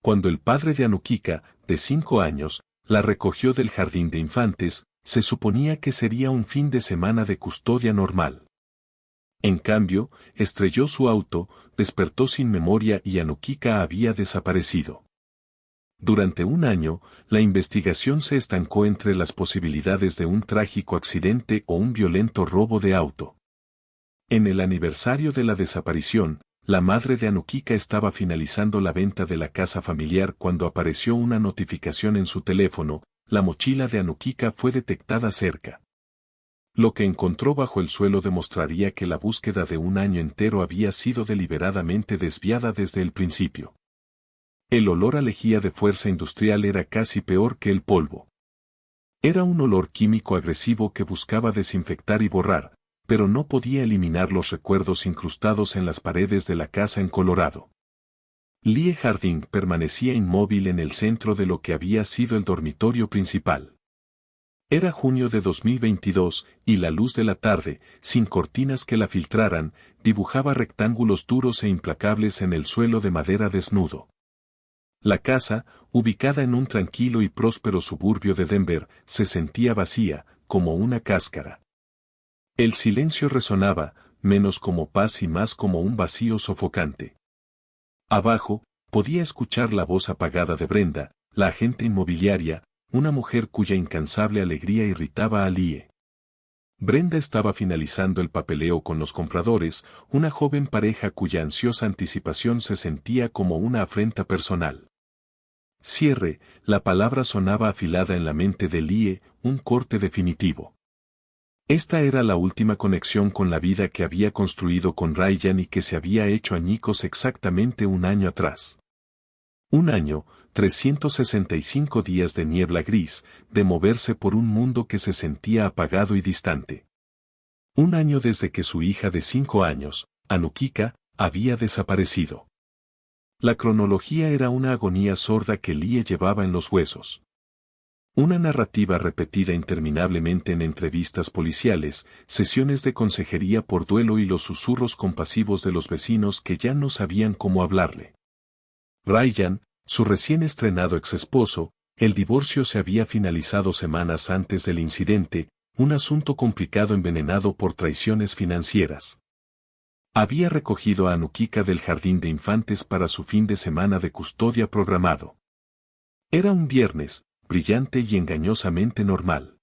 Cuando el padre de Anukika, de 5 años, la recogió del jardín de infantes, se suponía que sería un fin de semana de custodia normal. En cambio, estrelló su auto, despertó sin memoria y Anukika había desaparecido. Durante un año, la investigación se estancó entre las posibilidades de un trágico accidente o un violento robo de auto. En el aniversario de la desaparición, la madre de Anukika estaba finalizando la venta de la casa familiar cuando apareció una notificación en su teléfono: la mochila de Anukika fue detectada cerca. Lo que encontró bajo el suelo demostraría que la búsqueda de un año entero había sido deliberadamente desviada desde el principio. El olor a lejía de Fuerza Industrial era casi peor que el polvo. Era un olor químico agresivo que buscaba desinfectar y borrar, pero no podía eliminar los recuerdos incrustados en las paredes de la casa en Colorado. Lee Harding permanecía inmóvil en el centro de lo que había sido el dormitorio principal. Era junio de 2022, y la luz de la tarde, sin cortinas que la filtraran, dibujaba rectángulos duros e implacables en el suelo de madera desnudo. La casa, ubicada en un tranquilo y próspero suburbio de Denver, se sentía vacía, como una cáscara. El silencio resonaba, menos como paz y más como un vacío sofocante. Abajo, podía escuchar la voz apagada de Brenda, la agente inmobiliaria, una mujer cuya incansable alegría irritaba a Lee. Brenda estaba finalizando el papeleo con los compradores, una joven pareja cuya ansiosa anticipación se sentía como una afrenta personal. Cierre, la palabra sonaba afilada en la mente de Lee, un corte definitivo. Esta era la última conexión con la vida que había construido con Ryan y que se había hecho añicos exactamente un año atrás. Un año, 365 días de niebla gris, de moverse por un mundo que se sentía apagado y distante. Un año desde que su hija de 5 años, Anukika, había desaparecido. La cronología era una agonía sorda que Lee llevaba en los huesos. Una narrativa repetida interminablemente en entrevistas policiales, sesiones de consejería por duelo y los susurros compasivos de los vecinos que ya no sabían cómo hablarle. Ryan, su recién estrenado exesposo, el divorcio se había finalizado semanas antes del incidente, un asunto complicado envenenado por traiciones financieras. Había recogido a Anukika del jardín de infantes para su fin de semana de custodia programado. Era un viernes, brillante y engañosamente normal.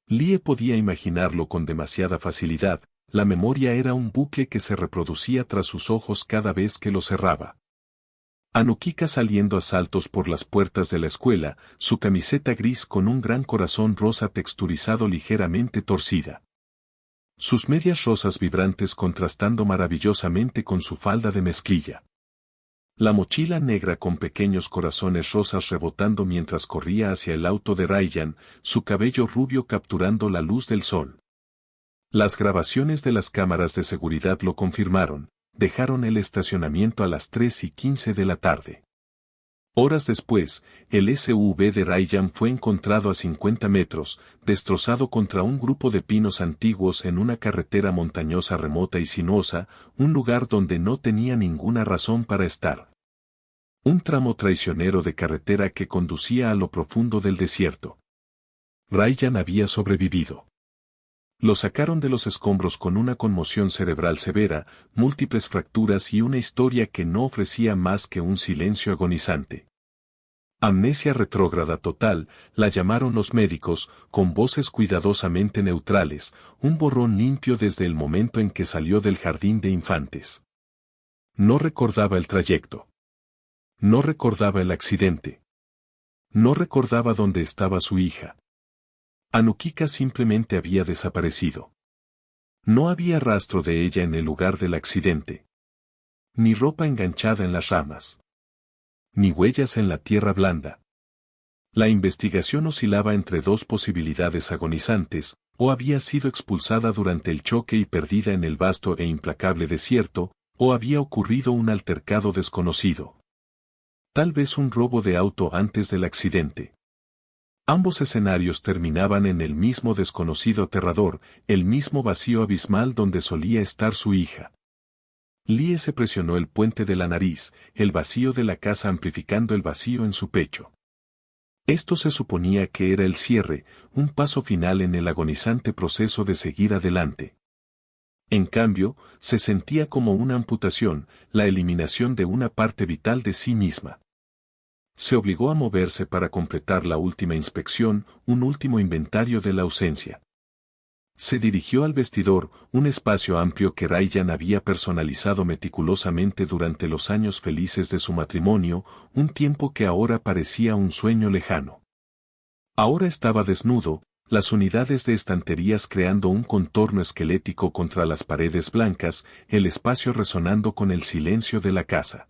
Lee podía imaginarlo con demasiada facilidad, la memoria era un bucle que se reproducía tras sus ojos cada vez que lo cerraba. Anukika saliendo a saltos por las puertas de la escuela, su camiseta gris con un gran corazón rosa texturizado ligeramente torcida. Sus medias rosas vibrantes contrastando maravillosamente con su falda de mezclilla. La mochila negra con pequeños corazones rosas rebotando mientras corría hacia el auto de Ryan, su cabello rubio capturando la luz del sol. Las grabaciones de las cámaras de seguridad lo confirmaron, dejaron el estacionamiento a las 3:15 de la tarde. Horas después, el SUV de Ryan fue encontrado a 50 metros, destrozado contra un grupo de pinos antiguos en una carretera montañosa remota y sinuosa, un lugar donde no tenía ninguna razón para estar. Un tramo traicionero de carretera que conducía a lo profundo del desierto. Ryan había sobrevivido. Lo sacaron de los escombros con una conmoción cerebral severa, múltiples fracturas y una historia que no ofrecía más que un silencio agonizante. Amnesia retrógrada total, la llamaron los médicos, con voces cuidadosamente neutrales, un borrón limpio desde el momento en que salió del jardín de infantes. No recordaba el trayecto. No recordaba el accidente. No recordaba dónde estaba su hija. Anukika simplemente había desaparecido. No había rastro de ella en el lugar del accidente. Ni ropa enganchada en las ramas. Ni huellas en la tierra blanda. La investigación oscilaba entre dos posibilidades agonizantes: o había sido expulsada durante el choque y perdida en el vasto e implacable desierto, o había ocurrido un altercado desconocido. Tal vez un robo de auto antes del accidente. Ambos escenarios terminaban en el mismo desconocido aterrador, el mismo vacío abismal donde solía estar su hija. Lie se presionó el puente de la nariz, el vacío de la casa amplificando el vacío en su pecho. Esto se suponía que era el cierre, un paso final en el agonizante proceso de seguir adelante. En cambio, se sentía como una amputación, la eliminación de una parte vital de sí misma. Se obligó a moverse para completar la última inspección, un último inventario de la ausencia. Se dirigió al vestidor, un espacio amplio que Ryan había personalizado meticulosamente durante los años felices de su matrimonio, un tiempo que ahora parecía un sueño lejano. Ahora estaba desnudo, las unidades de estanterías creando un contorno esquelético contra las paredes blancas, el espacio resonando con el silencio de la casa.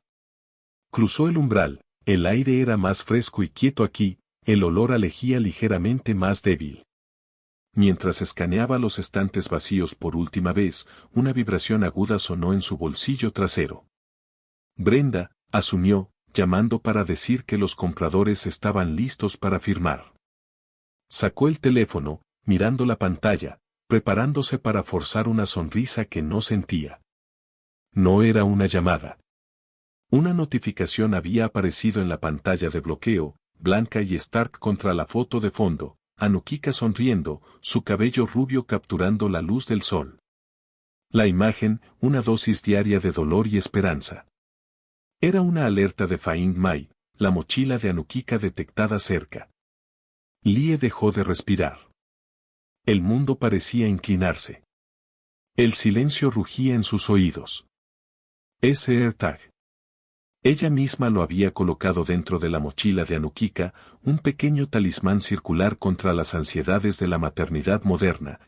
Cruzó el umbral, el aire era más fresco y quieto aquí, el olor a lejía ligeramente más débil. Mientras escaneaba los estantes vacíos por última vez, una vibración aguda sonó en su bolsillo trasero. Brenda, asumió, llamando para decir que los compradores estaban listos para firmar. Sacó el teléfono, mirando la pantalla, preparándose para forzar una sonrisa que no sentía. No era una llamada. Una notificación había aparecido en la pantalla de bloqueo, blanca y stark contra la foto de fondo, Anukika sonriendo, su cabello rubio capturando la luz del sol. La imagen, una dosis diaria de dolor y esperanza. Era una alerta de Find My, la mochila de Anukika detectada cerca. Lie dejó de respirar. El mundo parecía inclinarse. El silencio rugía en sus oídos. Ese AirTag. Ella misma lo había colocado dentro de la mochila de Anukika, un pequeño talismán circular contra las ansiedades de la maternidad moderna.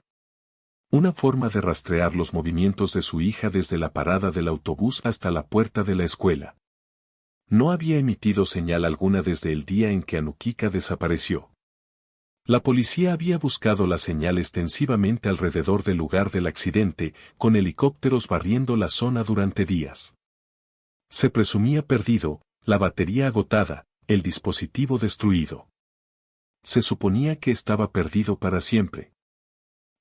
Una forma de rastrear los movimientos de su hija desde la parada del autobús hasta la puerta de la escuela. No había emitido señal alguna desde el día en que Anukika desapareció. La policía había buscado la señal extensivamente alrededor del lugar del accidente, con helicópteros barriendo la zona durante días. Se presumía perdido, la batería agotada, el dispositivo destruido. Se suponía que estaba perdido para siempre.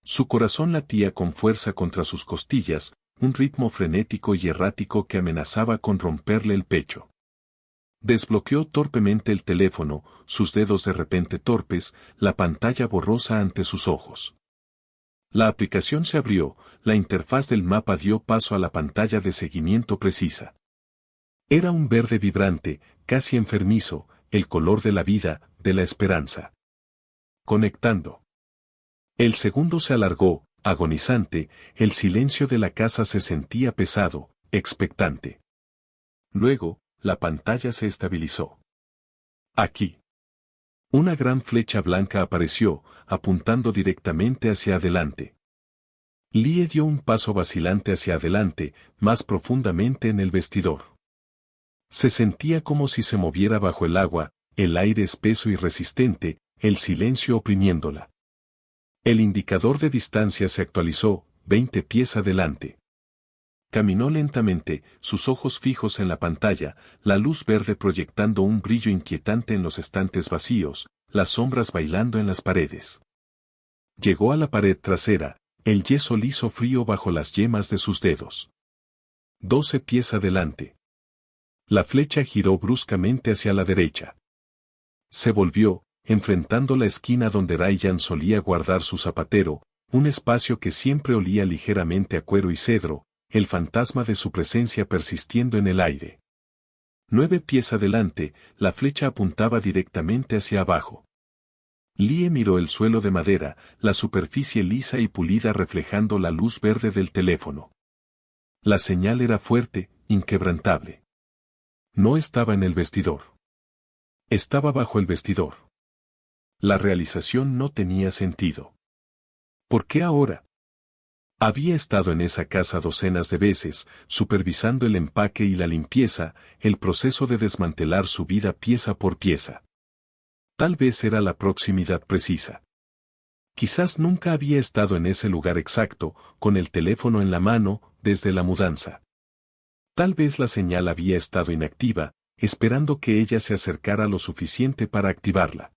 Su corazón latía con fuerza contra sus costillas, un ritmo frenético y errático que amenazaba con romperle el pecho. Desbloqueó torpemente el teléfono, sus dedos de repente torpes, la pantalla borrosa ante sus ojos. La aplicación se abrió, la interfaz del mapa dio paso a la pantalla de seguimiento precisa. Era un verde vibrante, casi enfermizo, el color de la vida, de la esperanza. Conectando. El segundo se alargó, agonizante, el silencio de la casa se sentía pesado, expectante. Luego, la pantalla se estabilizó. Aquí. Una gran flecha blanca apareció, apuntando directamente hacia adelante. Lie dio un paso vacilante hacia adelante, más profundamente en el vestidor. Se sentía como si se moviera bajo el agua, el aire espeso y resistente, el silencio oprimiéndola. El indicador de distancia se actualizó, 20 pies adelante. Caminó lentamente, sus ojos fijos en la pantalla, la luz verde proyectando un brillo inquietante en los estantes vacíos, las sombras bailando en las paredes. Llegó a la pared trasera, el yeso liso frío bajo las yemas de sus dedos. 12 pies adelante. La flecha giró bruscamente hacia la derecha. Se volvió, enfrentando la esquina donde Ryan solía guardar su zapatero, un espacio que siempre olía ligeramente a cuero y cedro, el fantasma de su presencia persistiendo en el aire. 9 pies adelante, la flecha apuntaba directamente hacia abajo. Lie miró el suelo de madera, la superficie lisa y pulida reflejando la luz verde del teléfono. La señal era fuerte, inquebrantable. No estaba en el vestidor. Estaba bajo el vestidor. La realización no tenía sentido. ¿Por qué ahora? Había estado en esa casa docenas de veces, supervisando el empaque y la limpieza, el proceso de desmantelar su vida pieza por pieza. Tal vez era la proximidad precisa. Quizás nunca había estado en ese lugar exacto, con el teléfono en la mano, desde la mudanza. Tal vez la señal había estado inactiva, esperando que ella se acercara lo suficiente para activarla.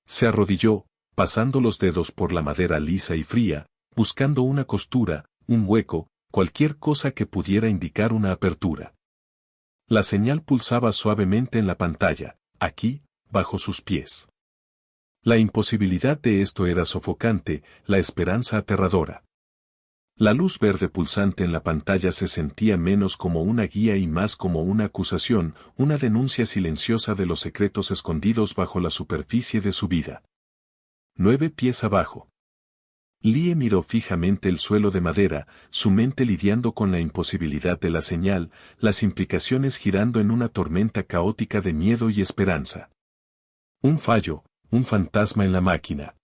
Se arrodilló, pasando los dedos por la madera lisa y fría, buscando una costura, un hueco, cualquier cosa que pudiera indicar una apertura. La señal pulsaba suavemente en la pantalla, aquí, bajo sus pies. La imposibilidad de esto era sofocante, la esperanza aterradora. La luz verde pulsante en la pantalla se sentía menos como una guía y más como una acusación, una denuncia silenciosa de los secretos escondidos bajo la superficie de su vida. 9 pies abajo. Lie miró fijamente el suelo de madera, su mente lidiando con la imposibilidad de la señal, las implicaciones girando en una tormenta caótica de miedo y esperanza. Un fallo, un fantasma en la máquina.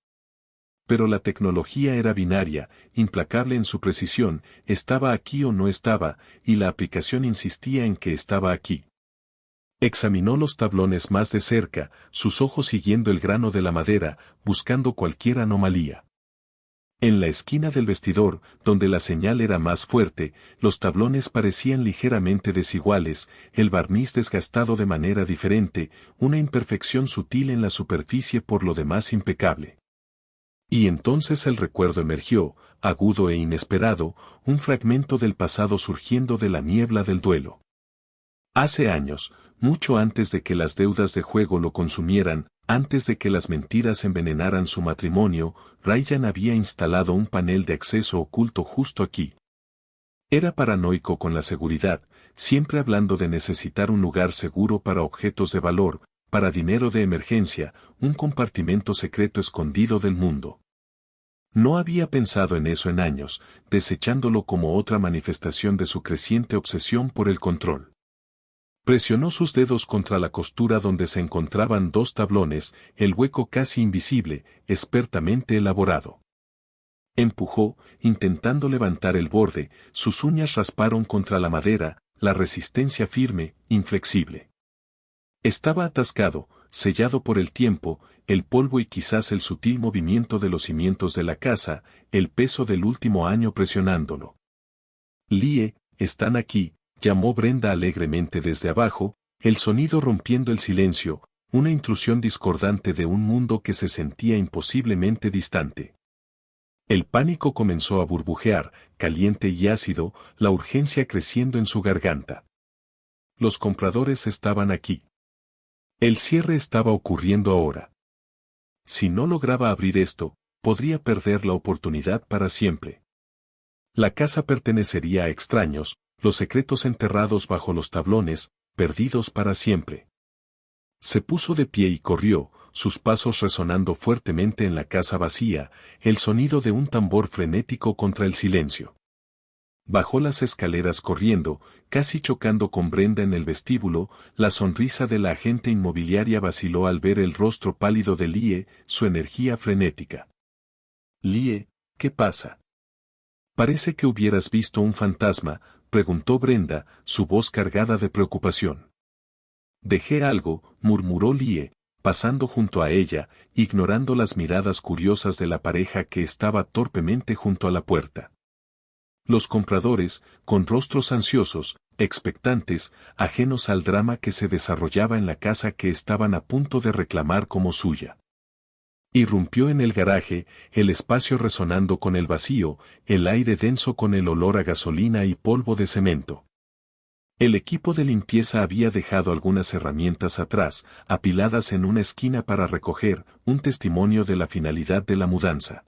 Pero la tecnología era binaria, implacable en su precisión, estaba aquí o no estaba, y la aplicación insistía en que estaba aquí. Examinó los tablones más de cerca, sus ojos siguiendo el grano de la madera, buscando cualquier anomalía. En la esquina del vestidor, donde la señal era más fuerte, los tablones parecían ligeramente desiguales, el barniz desgastado de manera diferente, una imperfección sutil en la superficie por lo demás impecable. Y entonces el recuerdo emergió, agudo e inesperado, un fragmento del pasado surgiendo de la niebla del duelo. Hace años, mucho antes de que las deudas de juego lo consumieran, antes de que las mentiras envenenaran su matrimonio, Ryan había instalado un panel de acceso oculto justo aquí. Era paranoico con la seguridad, siempre hablando de necesitar un lugar seguro para objetos de valor, para dinero de emergencia, un compartimento secreto escondido del mundo. No había pensado en eso en años, desechándolo como otra manifestación de su creciente obsesión por el control. Presionó sus dedos contra la costura donde se encontraban 2 tablones, el hueco casi invisible, expertamente elaborado. Empujó, intentando levantar el borde, sus uñas rasparon contra la madera, la resistencia firme, inflexible. Estaba atascado, sellado por el tiempo, el polvo y quizás el sutil movimiento de los cimientos de la casa, el peso del último año presionándolo. Lie, están aquí, llamó Brenda alegremente desde abajo, el sonido rompiendo el silencio, una intrusión discordante de un mundo que se sentía imposiblemente distante. El pánico comenzó a burbujear, caliente y ácido, la urgencia creciendo en su garganta. Los compradores estaban aquí. El cierre estaba ocurriendo ahora. Si no lograba abrir esto, podría perder la oportunidad para siempre. La casa pertenecería a extraños, los secretos enterrados bajo los tablones, perdidos para siempre. Se puso de pie y corrió, sus pasos resonando fuertemente en la casa vacía, el sonido de un tambor frenético contra el silencio. Bajó las escaleras corriendo, casi chocando con Brenda en el vestíbulo, la sonrisa de la agente inmobiliaria vaciló al ver el rostro pálido de Lie, su energía frenética. Lie, ¿qué pasa? Parece que hubieras visto un fantasma, preguntó Brenda, su voz cargada de preocupación. Dejé algo, murmuró Lie, pasando junto a ella, ignorando las miradas curiosas de la pareja que estaba torpemente junto a la puerta. Los compradores, con rostros ansiosos, expectantes, ajenos al drama que se desarrollaba en la casa que estaban a punto de reclamar como suya. Irrumpió en el garaje, el espacio resonando con el vacío, el aire denso con el olor a gasolina y polvo de cemento. El equipo de limpieza había dejado algunas herramientas atrás, apiladas en una esquina para recoger, un testimonio de la finalidad de la mudanza.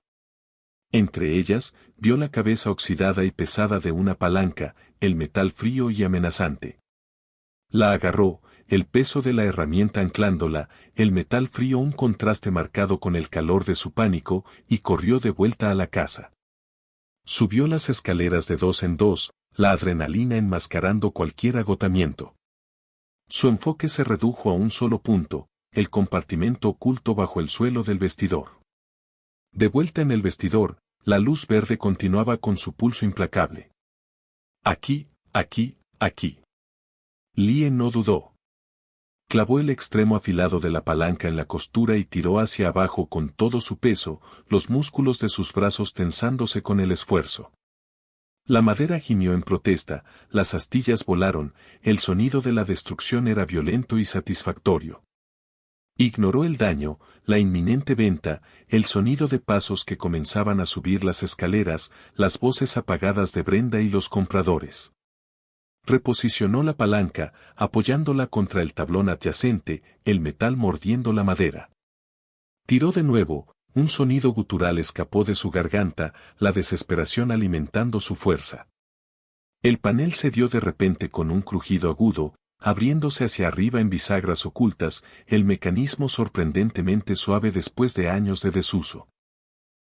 Entre ellas, vio la cabeza oxidada y pesada de una palanca, el metal frío y amenazante. La agarró, el peso de la herramienta anclándola, el metal frío un contraste marcado con el calor de su pánico, y corrió de vuelta a la casa. Subió las escaleras de 2 en 2, la adrenalina enmascarando cualquier agotamiento. Su enfoque se redujo a un solo punto, el compartimento oculto bajo el suelo del vestidor. De vuelta en el vestidor, la luz verde continuaba con su pulso implacable. Aquí, aquí, aquí. Lie no dudó. Clavó el extremo afilado de la palanca en la costura y tiró hacia abajo con todo su peso, los músculos de sus brazos tensándose con el esfuerzo. La madera gimió en protesta, las astillas volaron, el sonido de la destrucción era violento y satisfactorio. Ignoró el daño, la inminente venta, el sonido de pasos que comenzaban a subir las escaleras, las voces apagadas de Brenda y los compradores. Reposicionó la palanca, apoyándola contra el tablón adyacente, el metal mordiendo la madera. Tiró de nuevo, un sonido gutural escapó de su garganta, la desesperación alimentando su fuerza. El panel cedió de repente con un crujido agudo, abriéndose hacia arriba en bisagras ocultas, el mecanismo sorprendentemente suave después de años de desuso.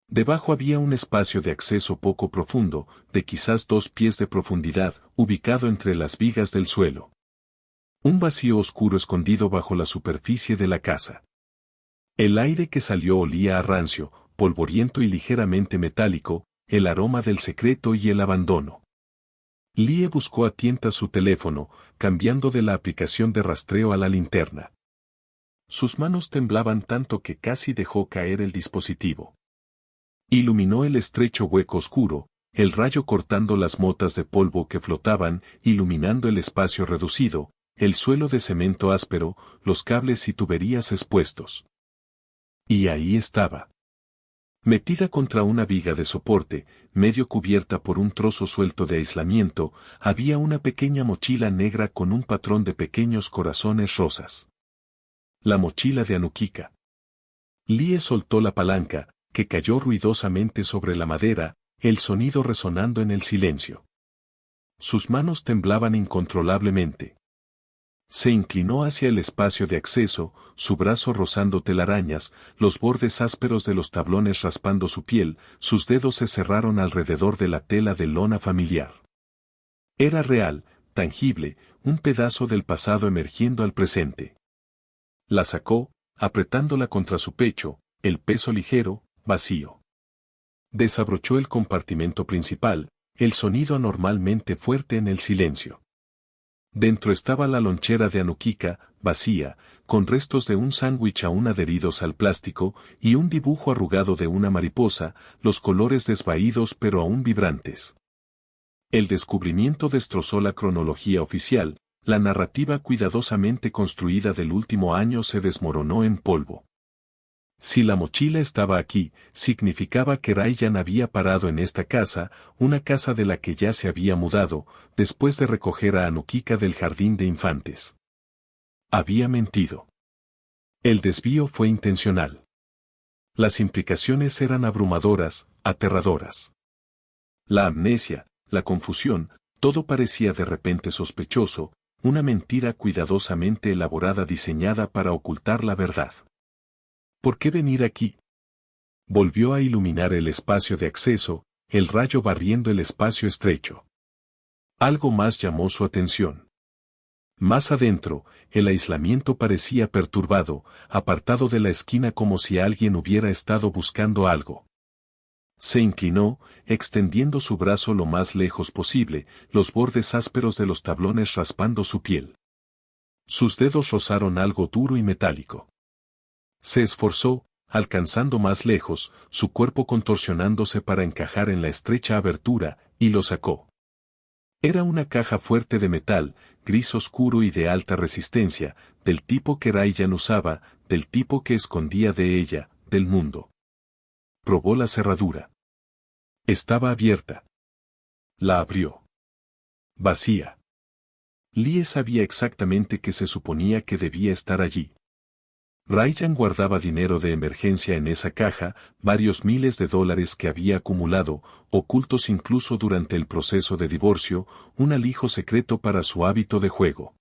Debajo había un espacio de acceso poco profundo, de quizás 2 pies de profundidad, ubicado entre las vigas del suelo. Un vacío oscuro escondido bajo la superficie de la casa. El aire que salió olía a rancio, polvoriento y ligeramente metálico, el aroma del secreto y el abandono. Lie buscó a tientas su teléfono, cambiando de la aplicación de rastreo a la linterna. Sus manos temblaban tanto que casi dejó caer el dispositivo. Iluminó el estrecho hueco oscuro, el rayo cortando las motas de polvo que flotaban, iluminando el espacio reducido, el suelo de cemento áspero, los cables y tuberías expuestos. Y ahí estaba. Metida contra una viga de soporte, medio cubierta por un trozo suelto de aislamiento, había una pequeña mochila negra con un patrón de pequeños corazones rosas. La mochila de Anukika. Lie soltó la palanca, que cayó ruidosamente sobre la madera, el sonido resonando en el silencio. Sus manos temblaban incontrolablemente. Se inclinó hacia el espacio de acceso, su brazo rozando telarañas, los bordes ásperos de los tablones raspando su piel, sus dedos se cerraron alrededor de la tela de lona familiar. Era real, tangible, un pedazo del pasado emergiendo al presente. La sacó, apretándola contra su pecho, el peso ligero, vacío. Desabrochó el compartimento principal, el sonido anormalmente fuerte en el silencio. Dentro estaba la lonchera de Anukika, vacía, con restos de un sándwich aún adheridos al plástico, y un dibujo arrugado de una mariposa, los colores desvaídos pero aún vibrantes. El descubrimiento destrozó la cronología oficial, la narrativa cuidadosamente construida del último año se desmoronó en polvo. Si la mochila estaba aquí, significaba que Ryan había parado en esta casa, una casa de la que ya se había mudado, después de recoger a Anukika del jardín de infantes. Había mentido. El desvío fue intencional. Las implicaciones eran abrumadoras, aterradoras. La amnesia, la confusión, todo parecía de repente sospechoso, una mentira cuidadosamente elaborada diseñada para ocultar la verdad. ¿Por qué venir aquí? Volvió a iluminar el espacio de acceso, el rayo barriendo el espacio estrecho. Algo más llamó su atención. Más adentro, el aislamiento parecía perturbado, apartado de la esquina como si alguien hubiera estado buscando algo. Se inclinó, extendiendo su brazo lo más lejos posible, los bordes ásperos de los tablones raspando su piel. Sus dedos rozaron algo duro y metálico. Se esforzó, alcanzando más lejos, su cuerpo contorsionándose para encajar en la estrecha abertura, y lo sacó. Era una caja fuerte de metal, gris oscuro y de alta resistencia, del tipo que Ryan usaba, del tipo que escondía de ella, del mundo. Probó la cerradura. Estaba abierta. La abrió. Vacía. Lie sabía exactamente qué se suponía que debía estar allí. Ryan guardaba dinero de emergencia en esa caja, varios miles de dólares que había acumulado, ocultos incluso durante el proceso de divorcio, un alijo secreto para su hábito de juego.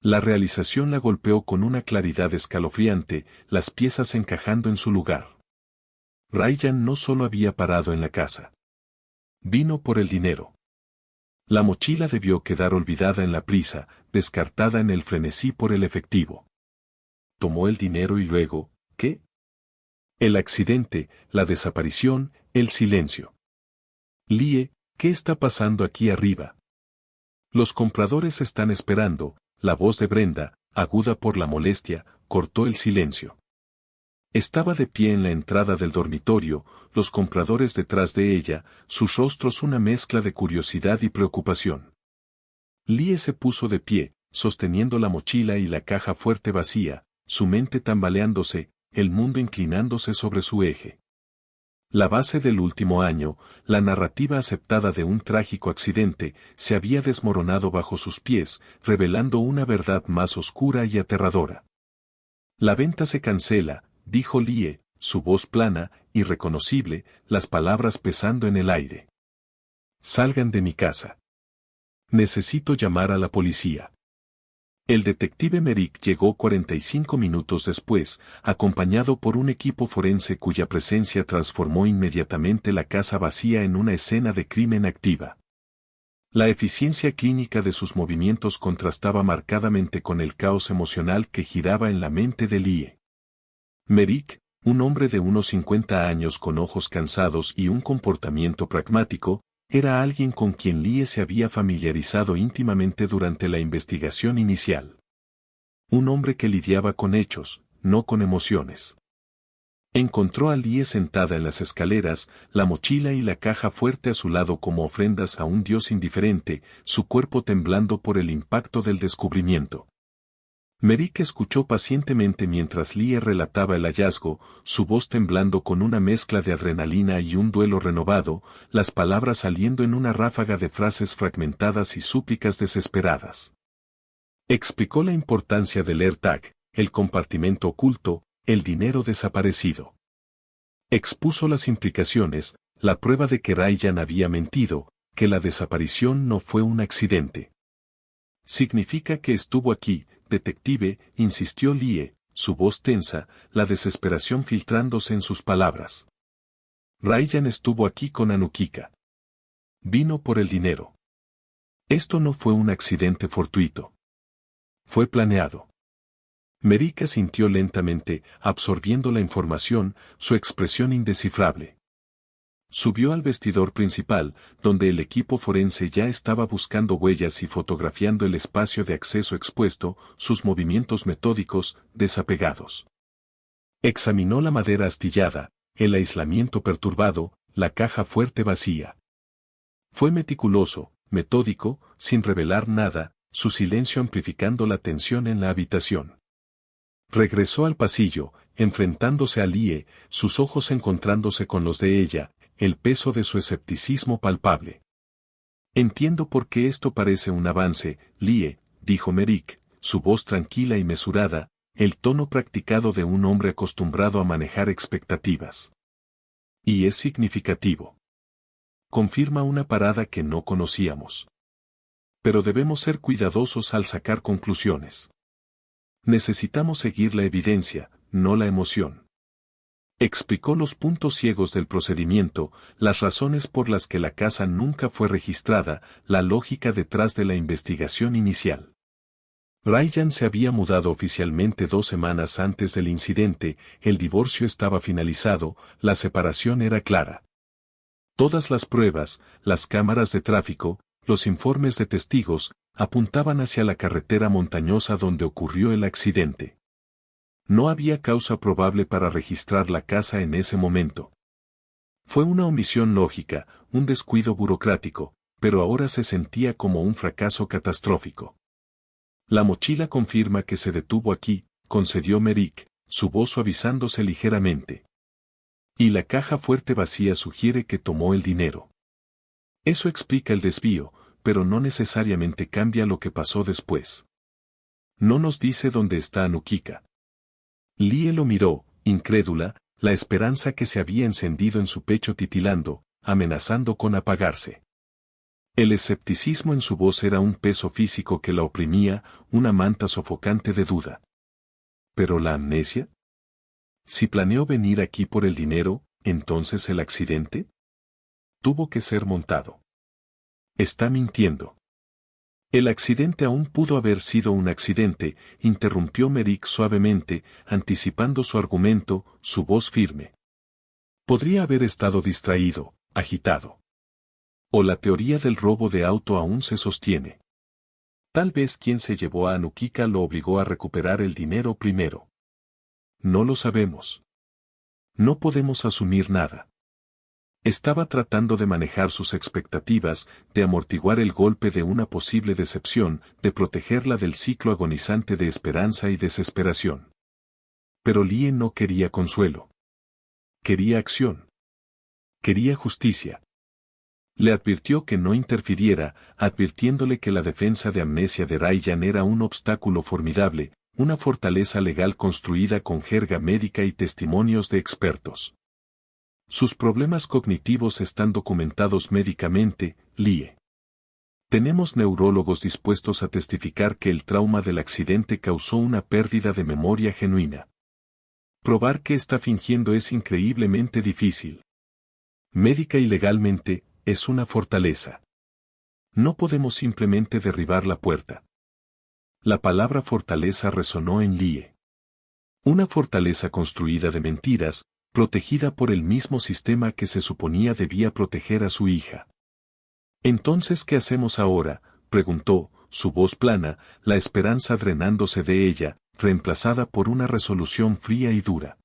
La realización la golpeó con una claridad escalofriante, las piezas encajando en su lugar. Ryan no solo había parado en la casa. Vino por el dinero. La mochila debió quedar olvidada en la prisa, descartada en el frenesí por el efectivo. Tomó el dinero y luego, ¿qué? El accidente, la desaparición, el silencio. Lie, ¿qué está pasando aquí arriba? Los compradores están esperando, la voz de Brenda, aguda por la molestia, cortó el silencio. Estaba de pie en la entrada del dormitorio, los compradores detrás de ella, sus rostros una mezcla de curiosidad y preocupación. Lie se puso de pie, sosteniendo la mochila y la caja fuerte vacía, su mente tambaleándose, el mundo inclinándose sobre su eje. La base del último año, la narrativa aceptada de un trágico accidente, se había desmoronado bajo sus pies, revelando una verdad más oscura y aterradora. La venta se cancela, dijo Lie, su voz plana, irreconocible, las palabras pesando en el aire. Salgan de mi casa. Necesito llamar a la policía. El detective Merrick llegó 45 minutos después, acompañado por un equipo forense cuya presencia transformó inmediatamente la casa vacía en una escena de crimen activa. La eficiencia clínica de sus movimientos contrastaba marcadamente con el caos emocional que giraba en la mente de Lie. Merrick, un hombre de unos 50 años con ojos cansados y un comportamiento pragmático, era alguien con quien Lie se había familiarizado íntimamente durante la investigación inicial. Un hombre que lidiaba con hechos, no con emociones. Encontró a Lie sentada en las escaleras, la mochila y la caja fuerte a su lado como ofrendas a un dios indiferente, su cuerpo temblando por el impacto del descubrimiento. Merrick escuchó pacientemente mientras Lie relataba el hallazgo, su voz temblando con una mezcla de adrenalina y un duelo renovado, las palabras saliendo en una ráfaga de frases fragmentadas y súplicas desesperadas. Explicó la importancia del AirTag, el compartimento oculto, el dinero desaparecido. Expuso las implicaciones, la prueba de que Ryan había mentido, que la desaparición no fue un accidente. Significa que estuvo aquí, detective, insistió Lie, su voz tensa, la desesperación filtrándose en sus palabras. Ryan estuvo aquí con Anukika. Vino por el dinero. Esto no fue un accidente fortuito. Fue planeado. Merrick asintió lentamente, absorbiendo la información, su expresión indescifrable. Subió al vestidor principal, donde el equipo forense ya estaba buscando huellas y fotografiando el espacio de acceso expuesto, sus movimientos metódicos, desapegados. Examinó la madera astillada, el aislamiento perturbado, la caja fuerte vacía. Fue meticuloso, metódico, sin revelar nada, su silencio amplificando la tensión en la habitación. Regresó al pasillo, enfrentándose a Lie, sus ojos encontrándose con los de ella, el peso de su escepticismo palpable. Entiendo por qué esto parece un avance, Lie, dijo Merrick, su voz tranquila y mesurada, el tono practicado de un hombre acostumbrado a manejar expectativas. Y es significativo. Confirma una parada que no conocíamos. Pero debemos ser cuidadosos al sacar conclusiones. Necesitamos seguir la evidencia, no la emoción. Explicó los puntos ciegos del procedimiento, las razones por las que la casa nunca fue registrada, la lógica detrás de la investigación inicial. Ryan se había mudado oficialmente 2 semanas antes del incidente, el divorcio estaba finalizado, la separación era clara. Todas las pruebas, las cámaras de tráfico, los informes de testigos, apuntaban hacia la carretera montañosa donde ocurrió el accidente. No había causa probable para registrar la casa en ese momento. Fue una omisión lógica, un descuido burocrático, pero ahora se sentía como un fracaso catastrófico. La mochila confirma que se detuvo aquí, concedió Merrick, su voz suavizándose ligeramente. Y la caja fuerte vacía sugiere que tomó el dinero. Eso explica el desvío, pero no necesariamente cambia lo que pasó después. No nos dice dónde está Anukika. Lie lo miró, incrédula, la esperanza que se había encendido en su pecho titilando, amenazando con apagarse. El escepticismo en su voz era un peso físico que la oprimía, una manta sofocante de duda. ¿Pero la amnesia? Si planeó venir aquí por el dinero, ¿entonces el accidente? Tuvo que ser montado. Está mintiendo. El accidente aún pudo haber sido un accidente, interrumpió Merrick suavemente, anticipando su argumento, su voz firme. Podría haber estado distraído, agitado. O la teoría del robo de auto aún se sostiene. Tal vez quien se llevó a Anukika lo obligó a recuperar el dinero primero. No lo sabemos. No podemos asumir nada. Estaba tratando de manejar sus expectativas, de amortiguar el golpe de una posible decepción, de protegerla del ciclo agonizante de esperanza y desesperación. Pero Lie no quería consuelo. Quería acción. Quería justicia. Le advirtió que no interfiriera, advirtiéndole que la defensa de amnesia de Ryan era un obstáculo formidable, una fortaleza legal construida con jerga médica y testimonios de expertos. Sus problemas cognitivos están documentados médicamente, Lie. Tenemos neurólogos dispuestos a testificar que el trauma del accidente causó una pérdida de memoria genuina. Probar que está fingiendo es increíblemente difícil. Médica y legalmente, es una fortaleza. No podemos simplemente derribar la puerta. La palabra fortaleza resonó en Lie. Una fortaleza construida de mentiras, protegida por el mismo sistema que se suponía debía proteger a su hija. «Entonces, ¿qué hacemos ahora?», preguntó, su voz plana, la esperanza drenándose de ella, reemplazada por una resolución fría y dura.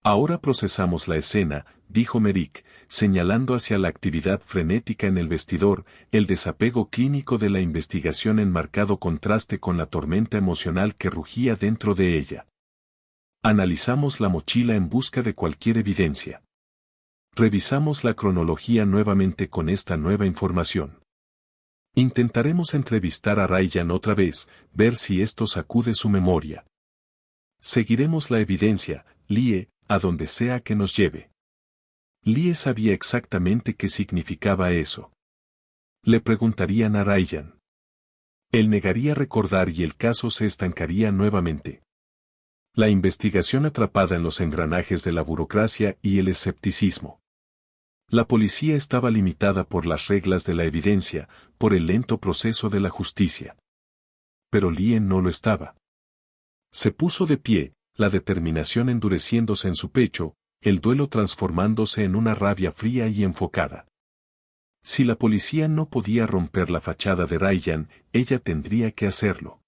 «Ahora procesamos la escena», dijo Merrick, señalando hacia la actividad frenética en el vestidor, el desapego clínico de la investigación en marcado contraste con la tormenta emocional que rugía dentro de ella. «Analizamos la mochila en busca de cualquier evidencia. Revisamos la cronología nuevamente con esta nueva información. Intentaremos entrevistar a Ryan otra vez, ver si esto sacude su memoria. Seguiremos la evidencia, Lie, a donde sea que nos lleve». Lie sabía exactamente qué significaba eso. Le preguntarían a Ryan. Él negaría recordar y el caso se estancaría nuevamente. La investigación atrapada en los engranajes de la burocracia y el escepticismo. La policía estaba limitada por las reglas de la evidencia, por el lento proceso de la justicia. Pero Lie no lo estaba. Se puso de pie, la determinación endureciéndose en su pecho, el duelo transformándose en una rabia fría y enfocada. Si la policía no podía romper la fachada de Ryan, ella tendría que hacerlo.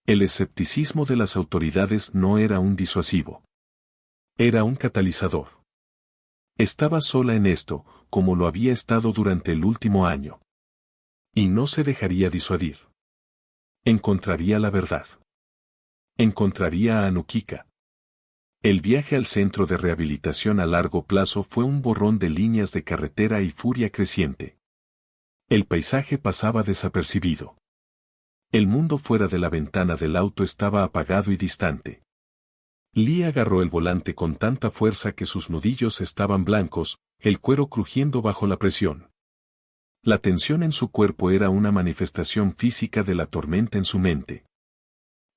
El escepticismo de las autoridades no era un disuasivo. Era un catalizador. Estaba sola en esto, como lo había estado durante el último año. Y no se dejaría disuadir. Encontraría la verdad. Encontraría a Anukika. El viaje al centro de rehabilitación a largo plazo fue un borrón de líneas de carretera y furia creciente. El paisaje pasaba desapercibido. El mundo fuera de la ventana del auto estaba apagado y distante. Lie agarró el volante con tanta fuerza que sus nudillos estaban blancos, el cuero crujiendo bajo la presión. La tensión en su cuerpo era una manifestación física de la tormenta en su mente.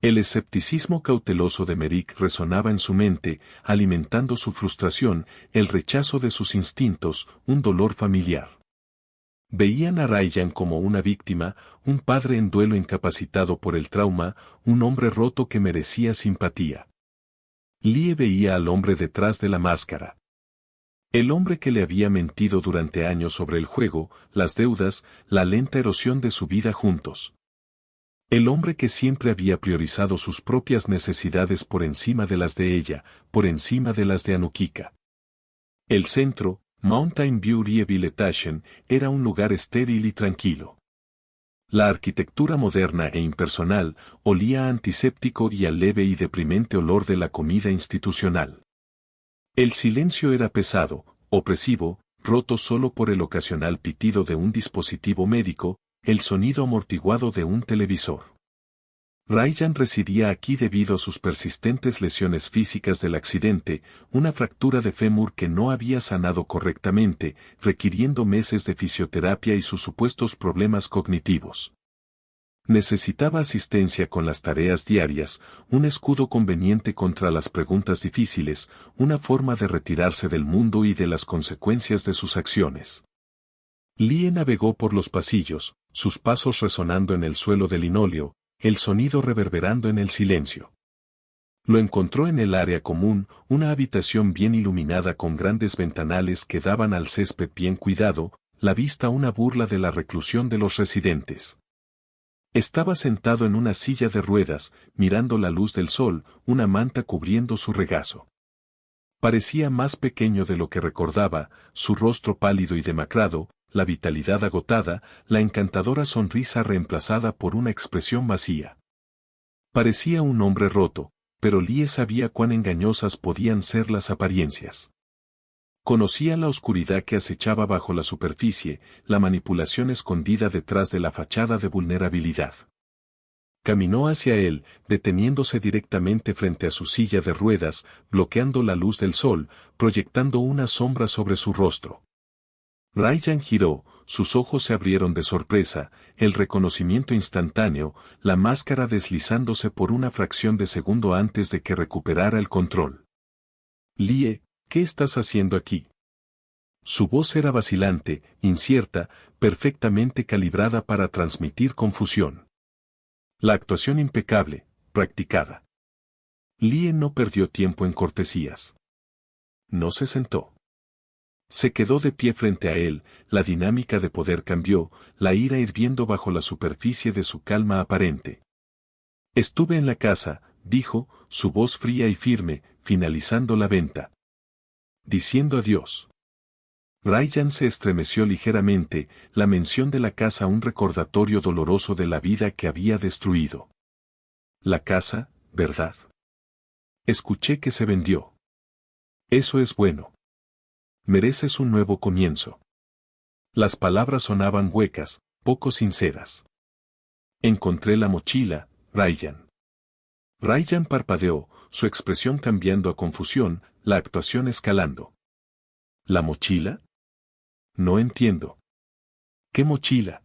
El escepticismo cauteloso de Merrick resonaba en su mente, alimentando su frustración, el rechazo de sus instintos, un dolor familiar. Veían a Ryan como una víctima, un padre en duelo incapacitado por el trauma, un hombre roto que merecía simpatía. Lie veía al hombre detrás de la máscara. El hombre que le había mentido durante años sobre el juego, las deudas, la lenta erosión de su vida juntos. El hombre que siempre había priorizado sus propias necesidades por encima de las de ella, por encima de las de Anukika. El centro, Mountain View Rehabilitation, era un lugar estéril y tranquilo. La arquitectura moderna e impersonal olía a antiséptico y al leve y deprimente olor de la comida institucional. El silencio era pesado, opresivo, roto solo por el ocasional pitido de un dispositivo médico, el sonido amortiguado de un televisor. Ryan residía aquí debido a sus persistentes lesiones físicas del accidente, una fractura de fémur que no había sanado correctamente, requiriendo meses de fisioterapia y sus supuestos problemas cognitivos. Necesitaba asistencia con las tareas diarias, un escudo conveniente contra las preguntas difíciles, una forma de retirarse del mundo y de las consecuencias de sus acciones. Lie navegó por los pasillos, sus pasos resonando en el suelo de linóleo, el sonido reverberando en el silencio. Lo encontró en el área común, una habitación bien iluminada con grandes ventanales que daban al césped bien cuidado, la vista una burla de la reclusión de los residentes. Estaba sentado en una silla de ruedas, mirando la luz del sol, una manta cubriendo su regazo. Parecía más pequeño de lo que recordaba, su rostro pálido y demacrado, la vitalidad agotada, la encantadora sonrisa reemplazada por una expresión vacía. Parecía un hombre roto, pero Lie sabía cuán engañosas podían ser las apariencias. Conocía la oscuridad que acechaba bajo la superficie, la manipulación escondida detrás de la fachada de vulnerabilidad. Caminó hacia él, deteniéndose directamente frente a su silla de ruedas, bloqueando la luz del sol, proyectando una sombra sobre su rostro. Ryan giró, sus ojos se abrieron de sorpresa, el reconocimiento instantáneo, la máscara deslizándose por una fracción de segundo antes de que recuperara el control. Lie, ¿qué estás haciendo aquí? Su voz era vacilante, incierta, perfectamente calibrada para transmitir confusión. La actuación impecable, practicada. Lie no perdió tiempo en cortesías. No se sentó. Se quedó de pie frente a él, la dinámica de poder cambió, la ira hirviendo bajo la superficie de su calma aparente. Estuve en la casa, dijo, su voz fría y firme, finalizando la venta. Diciendo adiós. Ryan se estremeció ligeramente, la mención de la casa un recordatorio doloroso de la vida que había destruido. La casa, ¿verdad? Escuché que se vendió. Eso es bueno. Mereces un nuevo comienzo. Las palabras sonaban huecas, poco sinceras. Encontré la mochila, Ryan. Ryan parpadeó, su expresión cambiando a confusión, la actuación escalando. ¿La mochila? No entiendo. ¿Qué mochila?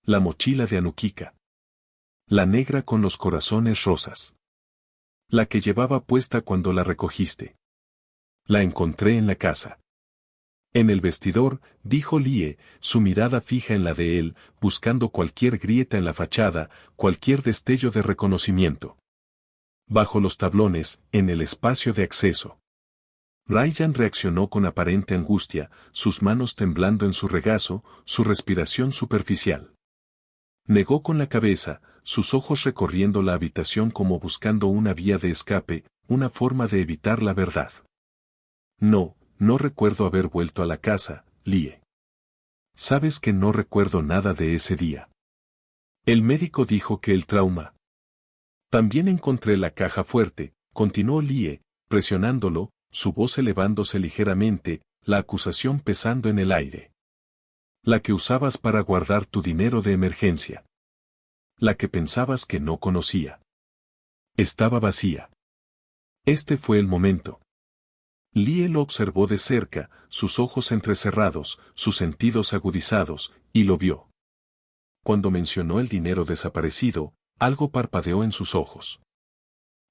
La mochila de Anukika. La negra con los corazones rosas. La que llevaba puesta cuando la recogiste. La encontré en la casa. En el vestidor, dijo Lie, su mirada fija en la de él, buscando cualquier grieta en la fachada, cualquier destello de reconocimiento. Bajo los tablones, en el espacio de acceso. Ryan reaccionó con aparente angustia, sus manos temblando en su regazo, su respiración superficial. Negó con la cabeza, sus ojos recorriendo la habitación como buscando una vía de escape, una forma de evitar la verdad. No recuerdo haber vuelto a la casa, Lie. Sabes que no recuerdo nada de ese día. El médico dijo que el trauma. También encontré la caja fuerte, continuó Lie, presionándolo, su voz elevándose ligeramente, la acusación pesando en el aire. La que usabas para guardar tu dinero de emergencia. La que pensabas que no conocía. Estaba vacía. Este fue el momento. Lie lo observó de cerca, sus ojos entrecerrados, sus sentidos agudizados, y lo vio. Cuando mencionó el dinero desaparecido, algo parpadeó en sus ojos.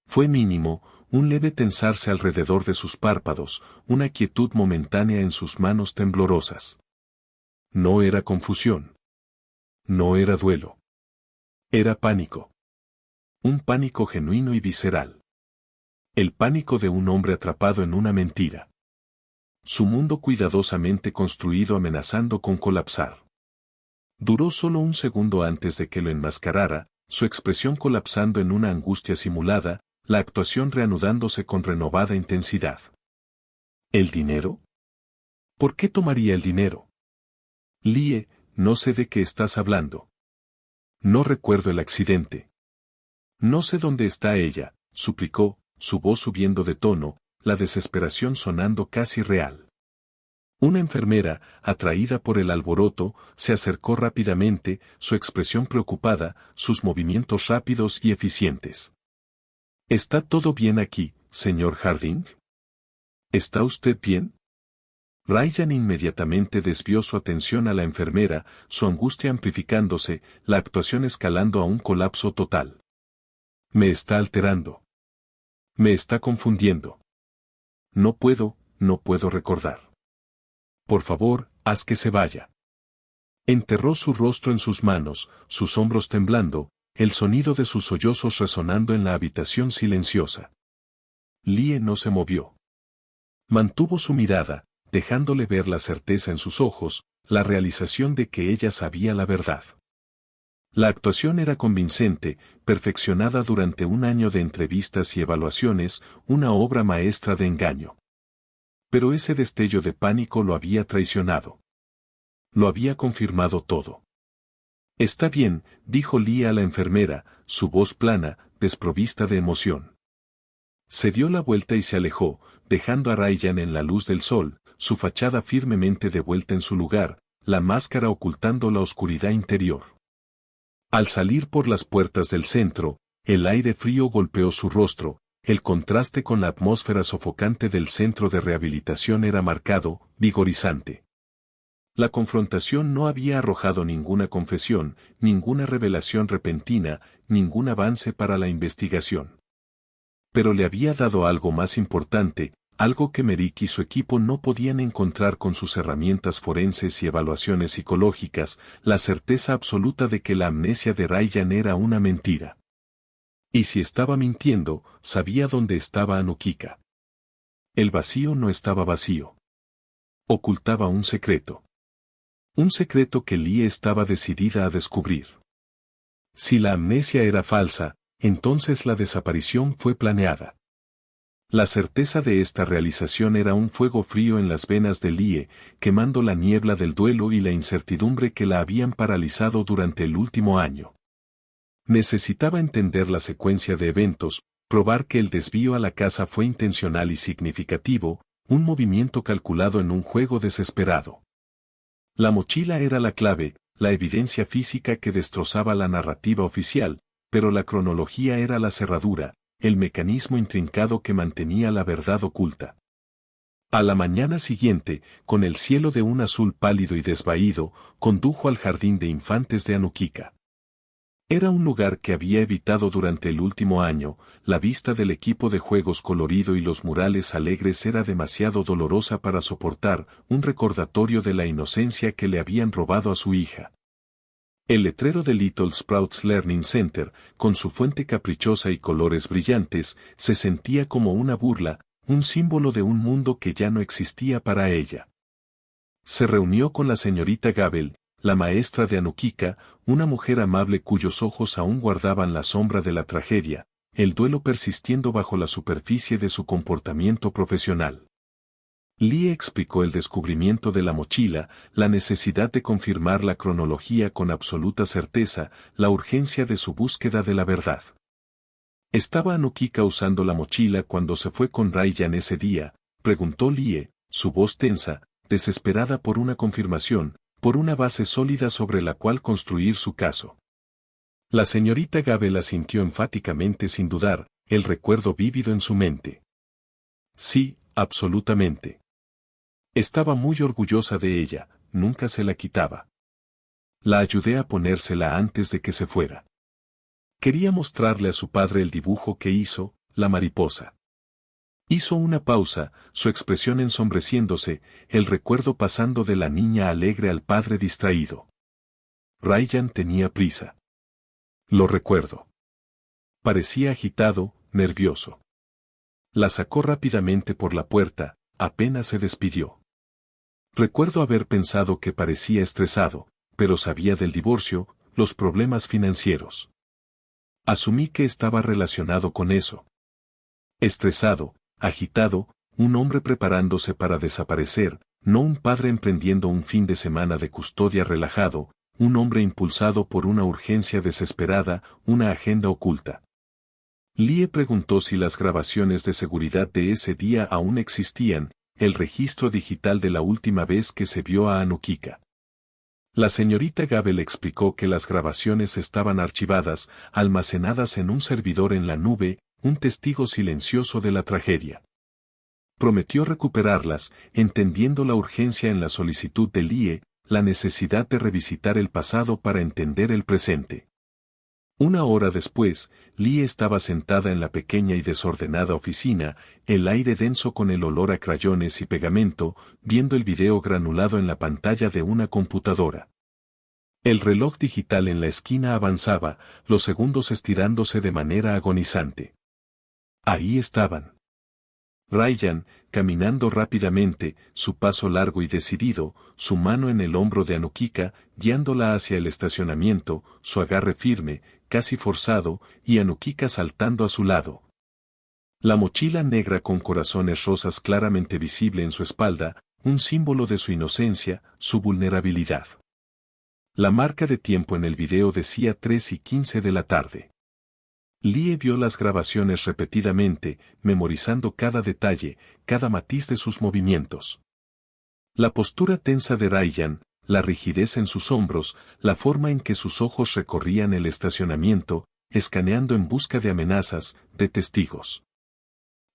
Fue mínimo, un leve tensarse alrededor de sus párpados, una quietud momentánea en sus manos temblorosas. No era confusión. No era duelo. Era pánico. Un pánico genuino y visceral. El pánico de un hombre atrapado en una mentira. Su mundo cuidadosamente construido amenazando con colapsar. Duró solo un segundo antes de que lo enmascarara, su expresión colapsando en una angustia simulada, la actuación reanudándose con renovada intensidad. ¿El dinero? ¿Por qué tomaría el dinero? Lie, no sé de qué estás hablando. No recuerdo el accidente. No sé dónde está ella, suplicó, su voz subiendo de tono, la desesperación sonando casi real. Una enfermera, atraída por el alboroto, se acercó rápidamente, su expresión preocupada, sus movimientos rápidos y eficientes. ¿Está todo bien aquí, señor Harding? ¿Está usted bien? Ryan inmediatamente desvió su atención a la enfermera, su angustia amplificándose, la actuación escalando a un colapso total. Me está alterando. Me está confundiendo. No puedo recordar. Por favor, haz que se vaya. Enterró su rostro en sus manos, sus hombros temblando, el sonido de sus sollozos resonando en la habitación silenciosa. Lie no se movió. Mantuvo su mirada, dejándole ver la certeza en sus ojos, la realización de que ella sabía la verdad. La actuación era convincente, perfeccionada durante un año de entrevistas y evaluaciones, una obra maestra de engaño. Pero ese destello de pánico lo había traicionado. Lo había confirmado todo. Está bien, dijo Lie a la enfermera, su voz plana, desprovista de emoción. Se dio la vuelta y se alejó, dejando a Ryan en la luz del sol, su fachada firmemente de vuelta en su lugar, la máscara ocultando la oscuridad interior. Al salir por las puertas del centro, el aire frío golpeó su rostro, el contraste con la atmósfera sofocante del centro de rehabilitación era marcado, vigorizante. La confrontación no había arrojado ninguna confesión, ninguna revelación repentina, ningún avance para la investigación. Pero le había dado algo más importante, algo que Merrick y su equipo no podían encontrar con sus herramientas forenses y evaluaciones psicológicas, la certeza absoluta de que la amnesia de Ryan era una mentira. Y si estaba mintiendo, sabía dónde estaba Anukika. El vacío no estaba vacío. Ocultaba un secreto. Un secreto que Lee estaba decidida a descubrir. Si la amnesia era falsa, entonces la desaparición fue planeada. La certeza de esta realización era un fuego frío en las venas de Lee, quemando la niebla del duelo y la incertidumbre que la habían paralizado durante el último año. Necesitaba entender la secuencia de eventos, probar que el desvío a la casa fue intencional y significativo, un movimiento calculado en un juego desesperado. La mochila era la clave, la evidencia física que destrozaba la narrativa oficial, pero la cronología era la cerradura, el mecanismo intrincado que mantenía la verdad oculta. A la mañana siguiente, con el cielo de un azul pálido y desvaído, condujo al jardín de infantes de Anukika. Era un lugar que había evitado durante el último año, la vista del equipo de juegos colorido y los murales alegres era demasiado dolorosa para soportar, un recordatorio de la inocencia que le habían robado a su hija. El letrero de Little Sprouts Learning Center, con su fuente caprichosa y colores brillantes, se sentía como una burla, un símbolo de un mundo que ya no existía para ella. Se reunió con la señorita Gabel, la maestra de Anukika, una mujer amable cuyos ojos aún guardaban la sombra de la tragedia, el duelo persistiendo bajo la superficie de su comportamiento profesional. Lee explicó el descubrimiento de la mochila, la necesidad de confirmar la cronología con absoluta certeza, la urgencia de su búsqueda de la verdad. ¿Estaba Anukika usando la mochila cuando se fue con Ryan ese día?, preguntó Lee, su voz tensa, desesperada por una confirmación, por una base sólida sobre la cual construir su caso. La señorita Gabel asintió enfáticamente sin dudar, el recuerdo vívido en su mente. Sí, absolutamente. Estaba muy orgullosa de ella, nunca se la quitaba. La ayudé a ponérsela antes de que se fuera. Quería mostrarle a su padre el dibujo que hizo, la mariposa. Hizo una pausa, su expresión ensombreciéndose, el recuerdo pasando de la niña alegre al padre distraído. Ryan tenía prisa. Lo recuerdo. Parecía agitado, nervioso. La sacó rápidamente por la puerta, apenas se despidió. Recuerdo haber pensado que parecía estresado, pero sabía del divorcio, los problemas financieros. Asumí que estaba relacionado con eso. Estresado, agitado, un hombre preparándose para desaparecer, no un padre emprendiendo un fin de semana de custodia relajado, un hombre impulsado por una urgencia desesperada, una agenda oculta. Lee preguntó si las grabaciones de seguridad de ese día aún existían, el registro digital de la última vez que se vio a Anukika. La señorita Gabel explicó que las grabaciones estaban archivadas, almacenadas en un servidor en la nube, un testigo silencioso de la tragedia. Prometió recuperarlas, entendiendo la urgencia en la solicitud de Lee, la necesidad de revisitar el pasado para entender el presente. Una hora después, Lee estaba sentada en la pequeña y desordenada oficina, el aire denso con el olor a crayones y pegamento, viendo el video granulado en la pantalla de una computadora. El reloj digital en la esquina avanzaba, los segundos estirándose de manera agonizante. Ahí estaban. Ryan, caminando rápidamente, su paso largo y decidido, su mano en el hombro de Anukika, guiándola hacia el estacionamiento, su agarre firme, casi forzado, y Anukika saltando a su lado. La mochila negra con corazones rosas claramente visible en su espalda, un símbolo de su inocencia, su vulnerabilidad. La marca de tiempo en el video decía 3:15 de la tarde. Lie vio las grabaciones repetidamente, memorizando cada detalle, cada matiz de sus movimientos. La postura tensa de Ryan, la rigidez en sus hombros, la forma en que sus ojos recorrían el estacionamiento, escaneando en busca de amenazas, de testigos.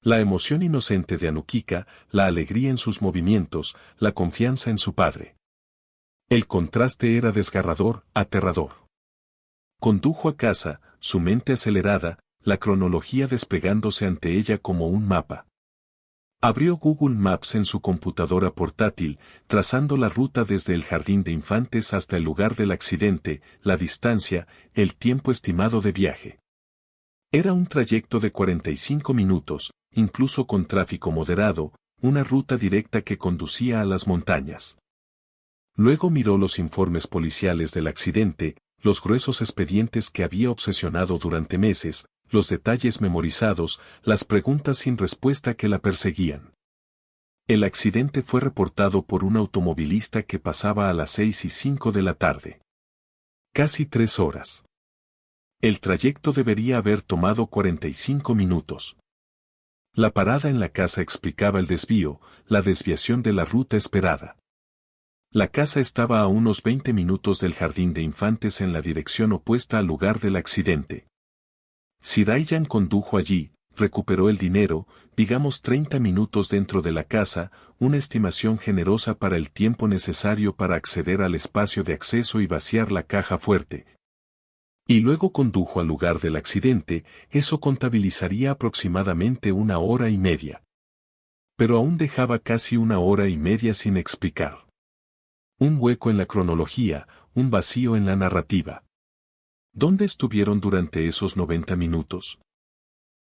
La emoción inocente de Anukika, la alegría en sus movimientos, la confianza en su padre. El contraste era desgarrador, aterrador. Condujo a casa, su mente acelerada, la cronología desplegándose ante ella como un mapa. Abrió Google Maps en su computadora portátil, trazando la ruta desde el jardín de infantes hasta el lugar del accidente, la distancia, el tiempo estimado de viaje. Era un trayecto de 45 minutos, incluso con tráfico moderado, una ruta directa que conducía a las montañas. Luego miró los informes policiales del accidente, los gruesos expedientes que había obsesionado durante meses, los detalles memorizados, las preguntas sin respuesta que la perseguían. El accidente fue reportado por un automovilista que pasaba a las 6:05 de la tarde. Casi 3 horas. El trayecto debería haber tomado 45 minutos. La parada en la casa explicaba el desvío, la desviación de la ruta esperada. La casa estaba a unos 20 minutos del jardín de infantes en la dirección opuesta al lugar del accidente. Si Ryan condujo allí, recuperó el dinero, digamos 30 minutos dentro de la casa, una estimación generosa para el tiempo necesario para acceder al espacio de acceso y vaciar la caja fuerte. Y luego condujo al lugar del accidente, eso contabilizaría aproximadamente 1 hora y media. Pero aún dejaba casi 1 hora y media sin explicar. Un hueco en la cronología, un vacío en la narrativa. ¿Dónde estuvieron durante esos 90 minutos?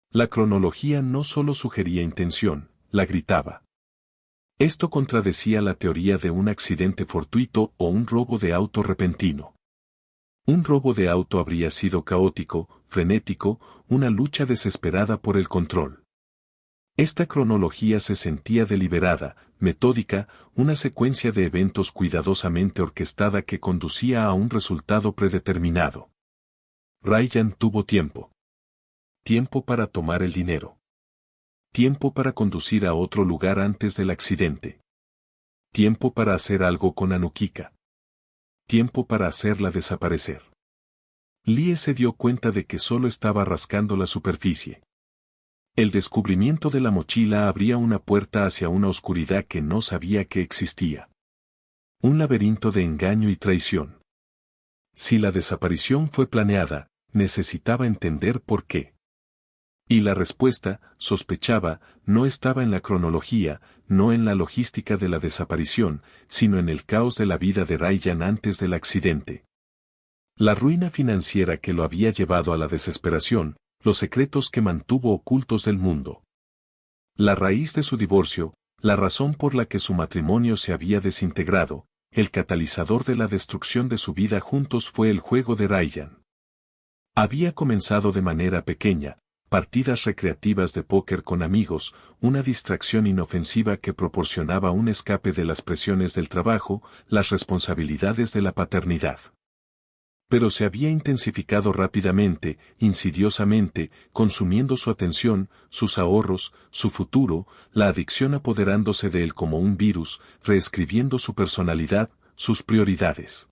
La cronología no solo sugería intención, la gritaba. Esto contradecía la teoría de un accidente fortuito o un robo de auto repentino. Un robo de auto habría sido caótico, frenético, una lucha desesperada por el control. Esta cronología se sentía deliberada, metódica, una secuencia de eventos cuidadosamente orquestada que conducía a un resultado predeterminado. Ryan tuvo tiempo. Tiempo para tomar el dinero. Tiempo para conducir a otro lugar antes del accidente. Tiempo para hacer algo con Anukika. Tiempo para hacerla desaparecer. Lie se dio cuenta de que solo estaba rascando la superficie. El descubrimiento de la mochila abría una puerta hacia una oscuridad que no sabía que existía. Un laberinto de engaño y traición. Si la desaparición fue planeada, necesitaba entender por qué. Y la respuesta, sospechaba, no estaba en la cronología, no en la logística de la desaparición, sino en el caos de la vida de Ryan antes del accidente. La ruina financiera que lo había llevado a la desesperación, los secretos que mantuvo ocultos del mundo. La raíz de su divorcio, la razón por la que su matrimonio se había desintegrado, el catalizador de la destrucción de su vida juntos fue el juego de Ryan. Había comenzado de manera pequeña, partidas recreativas de póker con amigos, una distracción inofensiva que proporcionaba un escape de las presiones del trabajo, las responsabilidades de la paternidad. Pero se había intensificado rápidamente, insidiosamente, consumiendo su atención, sus ahorros, su futuro, la adicción apoderándose de él como un virus, reescribiendo su personalidad, sus prioridades.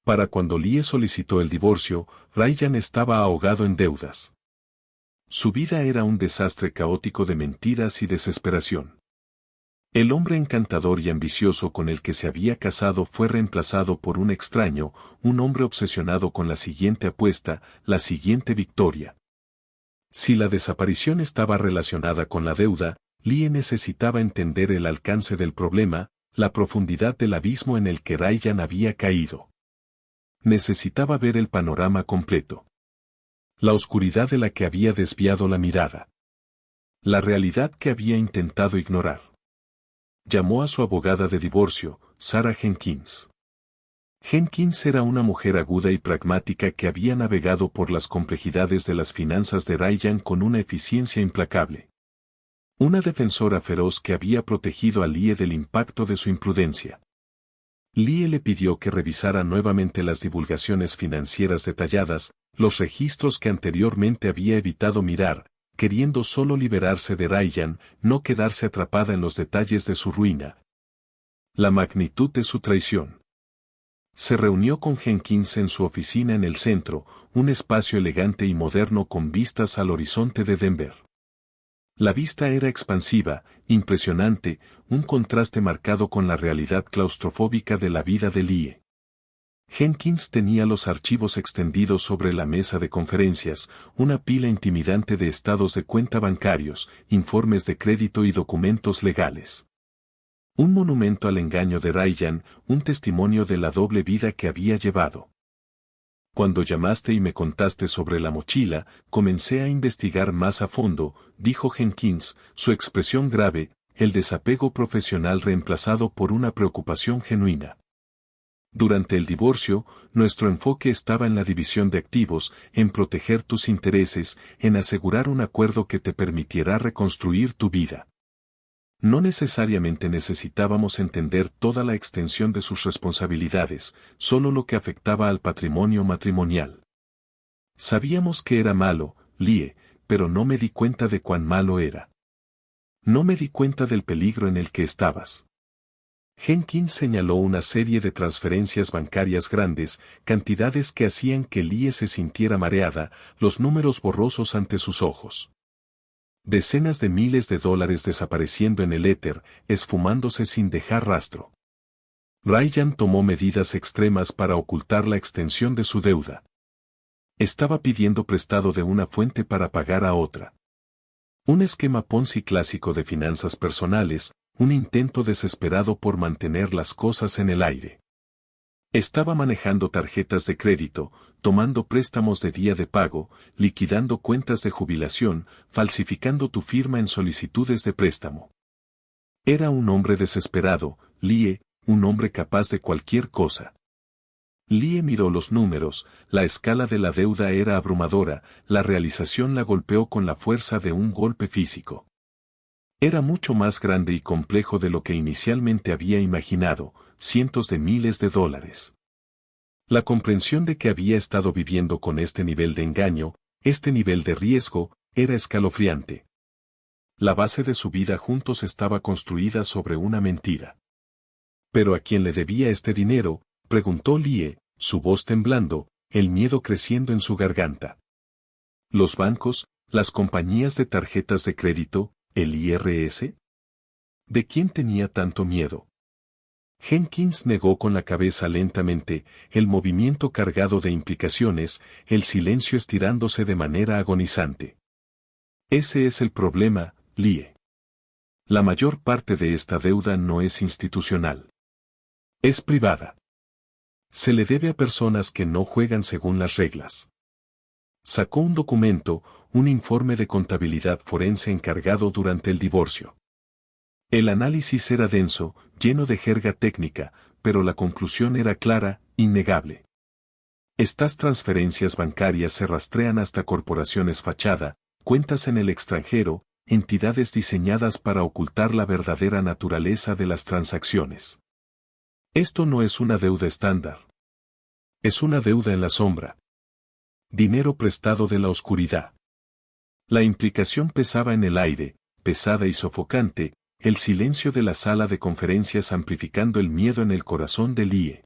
Para cuando Lie solicitó el divorcio, Ryan estaba ahogado en deudas. Su vida era un desastre caótico de mentiras y desesperación. El hombre encantador y ambicioso con el que se había casado fue reemplazado por un extraño, un hombre obsesionado con la siguiente apuesta, la siguiente victoria. Si la desaparición estaba relacionada con la deuda, Lie necesitaba entender el alcance del problema, la profundidad del abismo en el que Ryan había caído. Necesitaba ver el panorama completo. La oscuridad de la que había desviado la mirada. La realidad que había intentado ignorar. Llamó a su abogada de divorcio, Sarah Jenkins. Jenkins era una mujer aguda y pragmática que había navegado por las complejidades de las finanzas de Ryan con una eficiencia implacable. Una defensora feroz que había protegido a Lie del impacto de su imprudencia. Lie le pidió que revisara nuevamente las divulgaciones financieras detalladas, Los registros que anteriormente había evitado mirar, queriendo solo liberarse de Ryan, no quedarse atrapada en los detalles de su ruina. La magnitud de su traición. Se reunió con Jenkins en su oficina en el centro, un espacio elegante y moderno con vistas al horizonte de Denver. La vista era expansiva, impresionante, un contraste marcado con la realidad claustrofóbica de la vida de Lie. Jenkins tenía los archivos extendidos sobre la mesa de conferencias, una pila intimidante de estados de cuenta bancarios, informes de crédito y documentos legales. Un monumento al engaño de Ryan, un testimonio de la doble vida que había llevado. Cuando llamaste y me contaste sobre la mochila, comencé a investigar más a fondo, dijo Jenkins, su expresión grave, el desapego profesional reemplazado por una preocupación genuina. Durante el divorcio, nuestro enfoque estaba en la división de activos, en proteger tus intereses, en asegurar un acuerdo que te permitiera reconstruir tu vida. No necesariamente necesitábamos entender toda la extensión de sus responsabilidades, solo lo que afectaba al patrimonio matrimonial. Sabíamos que era malo, Lie, pero no me di cuenta de cuán malo era. No me di cuenta del peligro en el que estabas. Jenkins señaló una serie de transferencias bancarias grandes, cantidades que hacían que Lie se sintiera mareada, los números borrosos ante sus ojos. Decenas de miles de dólares desapareciendo en el éter, esfumándose sin dejar rastro. Ryan tomó medidas extremas para ocultar la extensión de su deuda. Estaba pidiendo prestado de una fuente para pagar a otra. Un esquema Ponzi clásico de finanzas personales, un intento desesperado por mantener las cosas en el aire. Estaba manejando tarjetas de crédito, tomando préstamos de día de pago, liquidando cuentas de jubilación, falsificando tu firma en solicitudes de préstamo. Era un hombre desesperado, Lie, un hombre capaz de cualquier cosa. Lie miró los números, la escala de la deuda era abrumadora, la realización la golpeó con la fuerza de un golpe físico. Era mucho más grande y complejo de lo que inicialmente había imaginado, cientos de miles de dólares. La comprensión de que había estado viviendo con este nivel de engaño, este nivel de riesgo, era escalofriante. La base de su vida juntos estaba construida sobre una mentira. ¿Pero a quién le debía este dinero?, preguntó Lie, su voz temblando, el miedo creciendo en su garganta. ¿Los bancos, las compañías de tarjetas de crédito, el IRS? ¿De quién tenía tanto miedo? Jenkins negó con la cabeza lentamente, el movimiento cargado de implicaciones, el silencio estirándose de manera agonizante. Ese es el problema, Lie. La mayor parte de esta deuda no es institucional. Es privada. Se le debe a personas que no juegan según las reglas. Sacó un documento, un informe de contabilidad forense encargado durante el divorcio. El análisis era denso, lleno de jerga técnica, pero la conclusión era clara, innegable. Estas transferencias bancarias se rastrean hasta corporaciones fachada, cuentas en el extranjero, entidades diseñadas para ocultar la verdadera naturaleza de las transacciones. Esto no es una deuda estándar. Es una deuda en la sombra. Dinero prestado de la oscuridad. La implicación pesaba en el aire, pesada y sofocante, el silencio de la sala de conferencias amplificando el miedo en el corazón de Lie.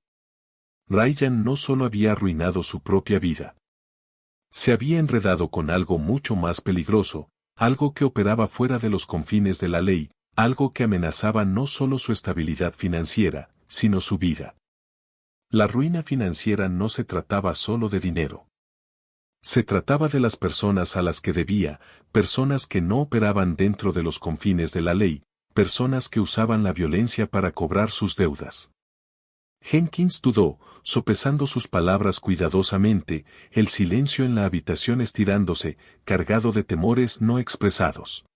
Ryan no solo había arruinado su propia vida. Se había enredado con algo mucho más peligroso, algo que operaba fuera de los confines de la ley, algo que amenazaba no solo su estabilidad financiera, sino su vida. La ruina financiera no se trataba solo de dinero. Se trataba de las personas a las que debía, personas que no operaban dentro de los confines de la ley, personas que usaban la violencia para cobrar sus deudas. Jenkins dudó, sopesando sus palabras cuidadosamente, el silencio en la habitación estirándose, cargado de temores no expresados.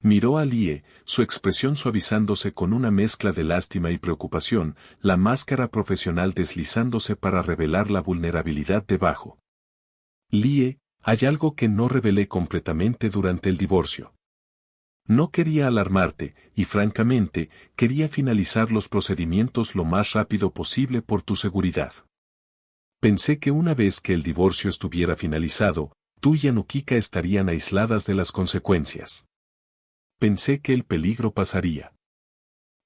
Miró a Lie, su expresión suavizándose con una mezcla de lástima y preocupación, la máscara profesional deslizándose para revelar la vulnerabilidad debajo. Lie, hay algo que no revelé completamente durante el divorcio. No quería alarmarte, y francamente, quería finalizar los procedimientos lo más rápido posible por tu seguridad. Pensé que una vez que el divorcio estuviera finalizado, tú y Anukika estarían aisladas de las consecuencias. Pensé que el peligro pasaría.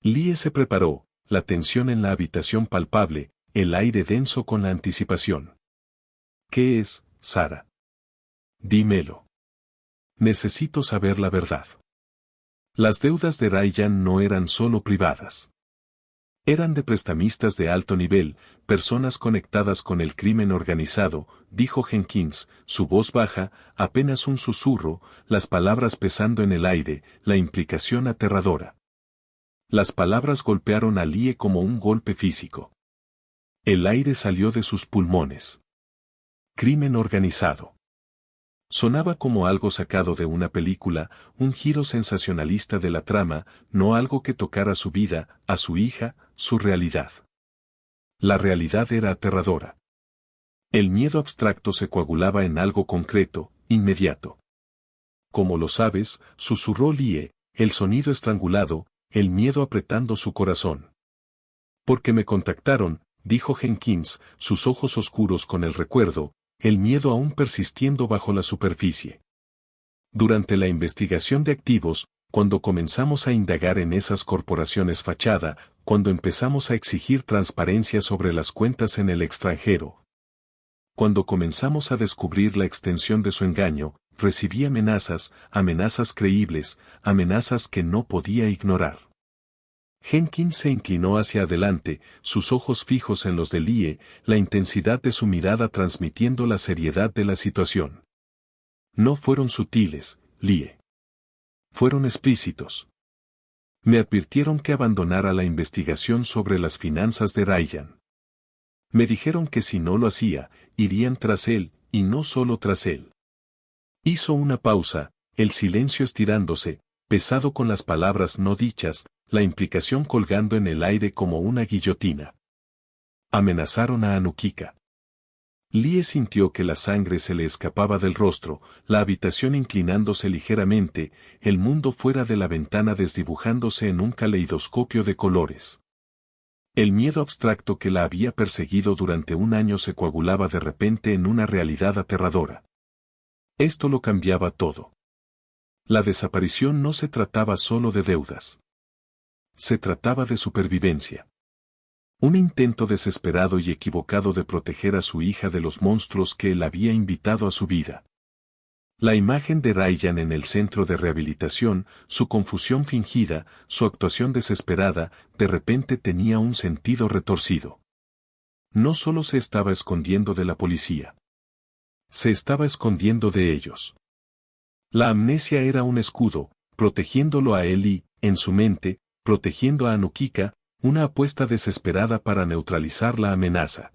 Lie se preparó, la tensión en la habitación palpable, el aire denso con la anticipación. ¿Qué es, Sara? Dímelo. Necesito saber la verdad. Las deudas de Ryan no eran solo privadas. Eran de prestamistas de alto nivel, personas conectadas con el crimen organizado, dijo Jenkins, su voz baja, apenas un susurro, las palabras pesando en el aire, la implicación aterradora. Las palabras golpearon a Lie como un golpe físico. El aire salió de sus pulmones. Crimen organizado. Sonaba como algo sacado de una película, un giro sensacionalista de la trama, no algo que tocara su vida, a su hija, su realidad. La realidad era aterradora. El miedo abstracto se coagulaba en algo concreto, inmediato. Como lo sabes, susurró Lie, el sonido estrangulado, el miedo apretando su corazón. Porque me contactaron, dijo Jenkins, sus ojos oscuros con el recuerdo, el miedo aún persistiendo bajo la superficie. Durante la investigación de activos, cuando comenzamos a indagar en esas corporaciones fachada, cuando empezamos a exigir transparencia sobre las cuentas en el extranjero. Cuando comenzamos a descubrir la extensión de su engaño, recibí amenazas, amenazas creíbles, amenazas que no podía ignorar. Jenkins se inclinó hacia adelante, sus ojos fijos en los de Lie, la intensidad de su mirada transmitiendo la seriedad de la situación. No fueron sutiles, Lie. Fueron explícitos. Me advirtieron que abandonara la investigación sobre las finanzas de Ryan. Me dijeron que si no lo hacía, irían tras él, y no solo tras él. Hizo una pausa, el silencio estirándose, pesado con las palabras no dichas, la implicación colgando en el aire como una guillotina. Amenazaron a Anukika. Lie sintió que la sangre se le escapaba del rostro, la habitación inclinándose ligeramente, el mundo fuera de la ventana desdibujándose en un caleidoscopio de colores. El miedo abstracto que la había perseguido durante un año se coagulaba de repente en una realidad aterradora. Esto lo cambiaba todo. La desaparición no se trataba solo de deudas. Se trataba de supervivencia. Un intento desesperado y equivocado de proteger a su hija de los monstruos que él había invitado a su vida. La imagen de Ryan en el centro de rehabilitación, su confusión fingida, su actuación desesperada, de repente tenía un sentido retorcido. No solo se estaba escondiendo de la policía. Se estaba escondiendo de ellos. La amnesia era un escudo, protegiéndolo a él y, en su mente, protegiendo a Anukika, una apuesta desesperada para neutralizar la amenaza.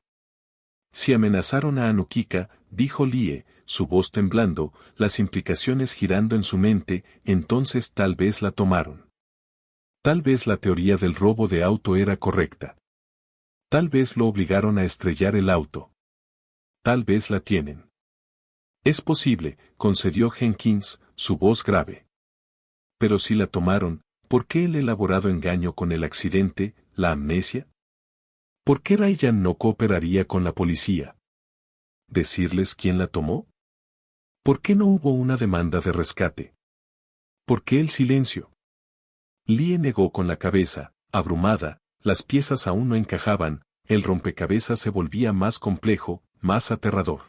Si amenazaron a Anukika, dijo Lie, su voz temblando, las implicaciones girando en su mente, entonces tal vez la tomaron. Tal vez la teoría del robo de auto era correcta. Tal vez lo obligaron a estrellar el auto. Tal vez la tienen. Es posible, concedió Jenkins, su voz grave. Pero si la tomaron, ¿por qué el elaborado engaño con el accidente, la amnesia? ¿Por qué Ryan no cooperaría con la policía? ¿Decirles quién la tomó? ¿Por qué no hubo una demanda de rescate? ¿Por qué el silencio? Lie negó con la cabeza, abrumada, las piezas aún no encajaban, el rompecabezas se volvía más complejo, más aterrador.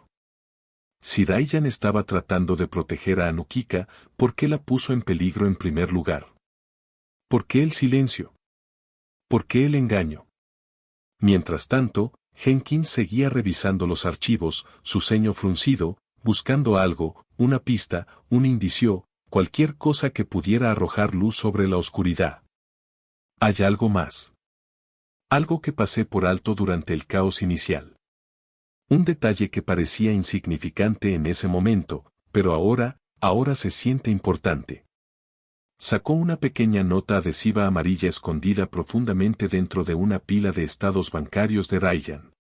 Si Ryan estaba tratando de proteger a Anukika, ¿por qué la puso en peligro en primer lugar? ¿Por qué el silencio? ¿Por qué el engaño? Mientras tanto, Jenkins seguía revisando los archivos, su ceño fruncido, buscando algo, una pista, un indicio, cualquier cosa que pudiera arrojar luz sobre la oscuridad. Hay algo más. Algo que pasé por alto durante el caos inicial. Un detalle que parecía insignificante en ese momento, pero ahora se siente importante. Sacó una pequeña nota adhesiva amarilla escondida profundamente dentro de una pila de estados bancarios de Ryan.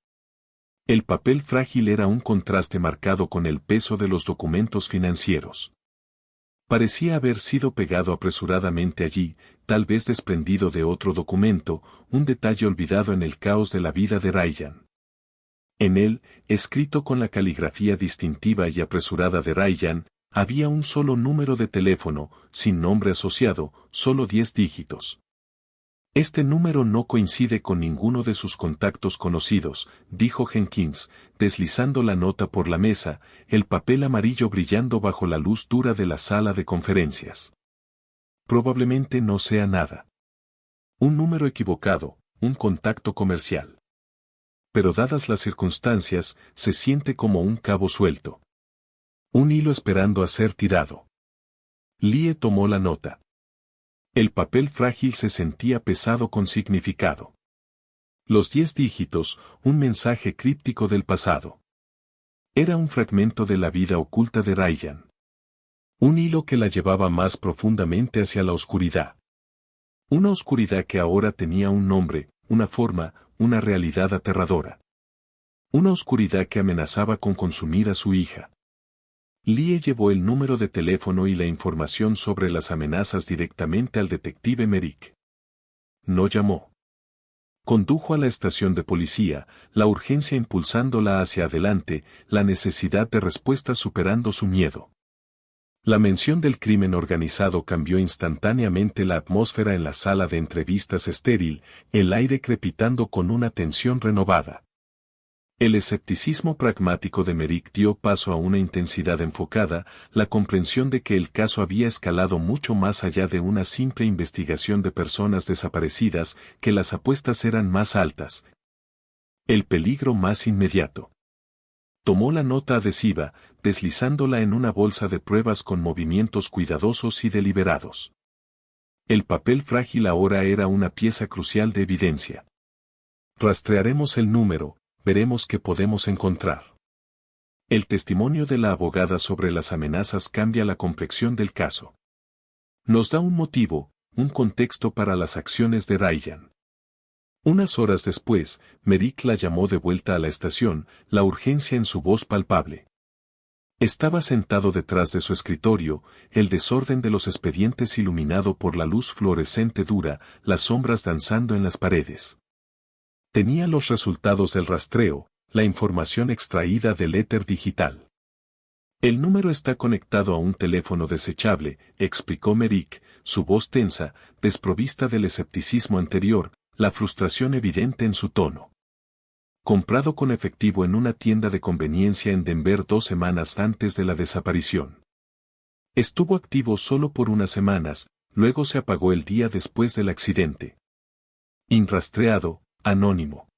El papel frágil era un contraste marcado con el peso de los documentos financieros. Parecía haber sido pegado apresuradamente allí, tal vez desprendido de otro documento, un detalle olvidado en el caos de la vida de Ryan. En él, escrito con la caligrafía distintiva y apresurada de Ryan, había un solo número de teléfono, sin nombre asociado, solo 10 dígitos. Este número no coincide con ninguno de sus contactos conocidos, dijo Jenkins, deslizando la nota por la mesa, el papel amarillo brillando bajo la luz dura de la sala de conferencias. Probablemente no sea nada. Un número equivocado, un contacto comercial. Pero dadas las circunstancias, se siente como un cabo suelto. Un hilo esperando a ser tirado. Lie tomó la nota. El papel frágil se sentía pesado con significado. Los 10 dígitos, un mensaje críptico del pasado. Era un fragmento de la vida oculta de Ryan. Un hilo que la llevaba más profundamente hacia la oscuridad. Una oscuridad que ahora tenía un nombre, una forma, una realidad aterradora. Una oscuridad que amenazaba con consumir a su hija. Lie llevó el número de teléfono y la información sobre las amenazas directamente al detective Merrick. No llamó. Condujo a la estación de policía, la urgencia impulsándola hacia adelante, la necesidad de respuesta superando su miedo. La mención del crimen organizado cambió instantáneamente la atmósfera en la sala de entrevistas estéril, el aire crepitando con una tensión renovada. El escepticismo pragmático de Merrick dio paso a una intensidad enfocada, la comprensión de que el caso había escalado mucho más allá de una simple investigación de personas desaparecidas, que las apuestas eran más altas. El peligro más inmediato. Tomó la nota adhesiva, deslizándola en una bolsa de pruebas con movimientos cuidadosos y deliberados. El papel frágil ahora era una pieza crucial de evidencia. Rastrearemos el número, veremos qué podemos encontrar. El testimonio de la abogada sobre las amenazas cambia la complexión del caso. Nos da un motivo, un contexto para las acciones de Ryan. Unas horas después, Merrick la llamó de vuelta a la estación, la urgencia en su voz palpable. Estaba sentado detrás de su escritorio, el desorden de los expedientes iluminado por la luz fluorescente dura, las sombras danzando en las paredes. Tenía los resultados del rastreo, la información extraída del éter digital. El número está conectado a un teléfono desechable, explicó Merrick, su voz tensa, desprovista del escepticismo anterior, la frustración evidente en su tono. Comprado con efectivo en una tienda de conveniencia en Denver 2 semanas antes de la desaparición. Estuvo activo solo por unas semanas, luego se apagó el día después del accidente. Inrastreado, anónimo.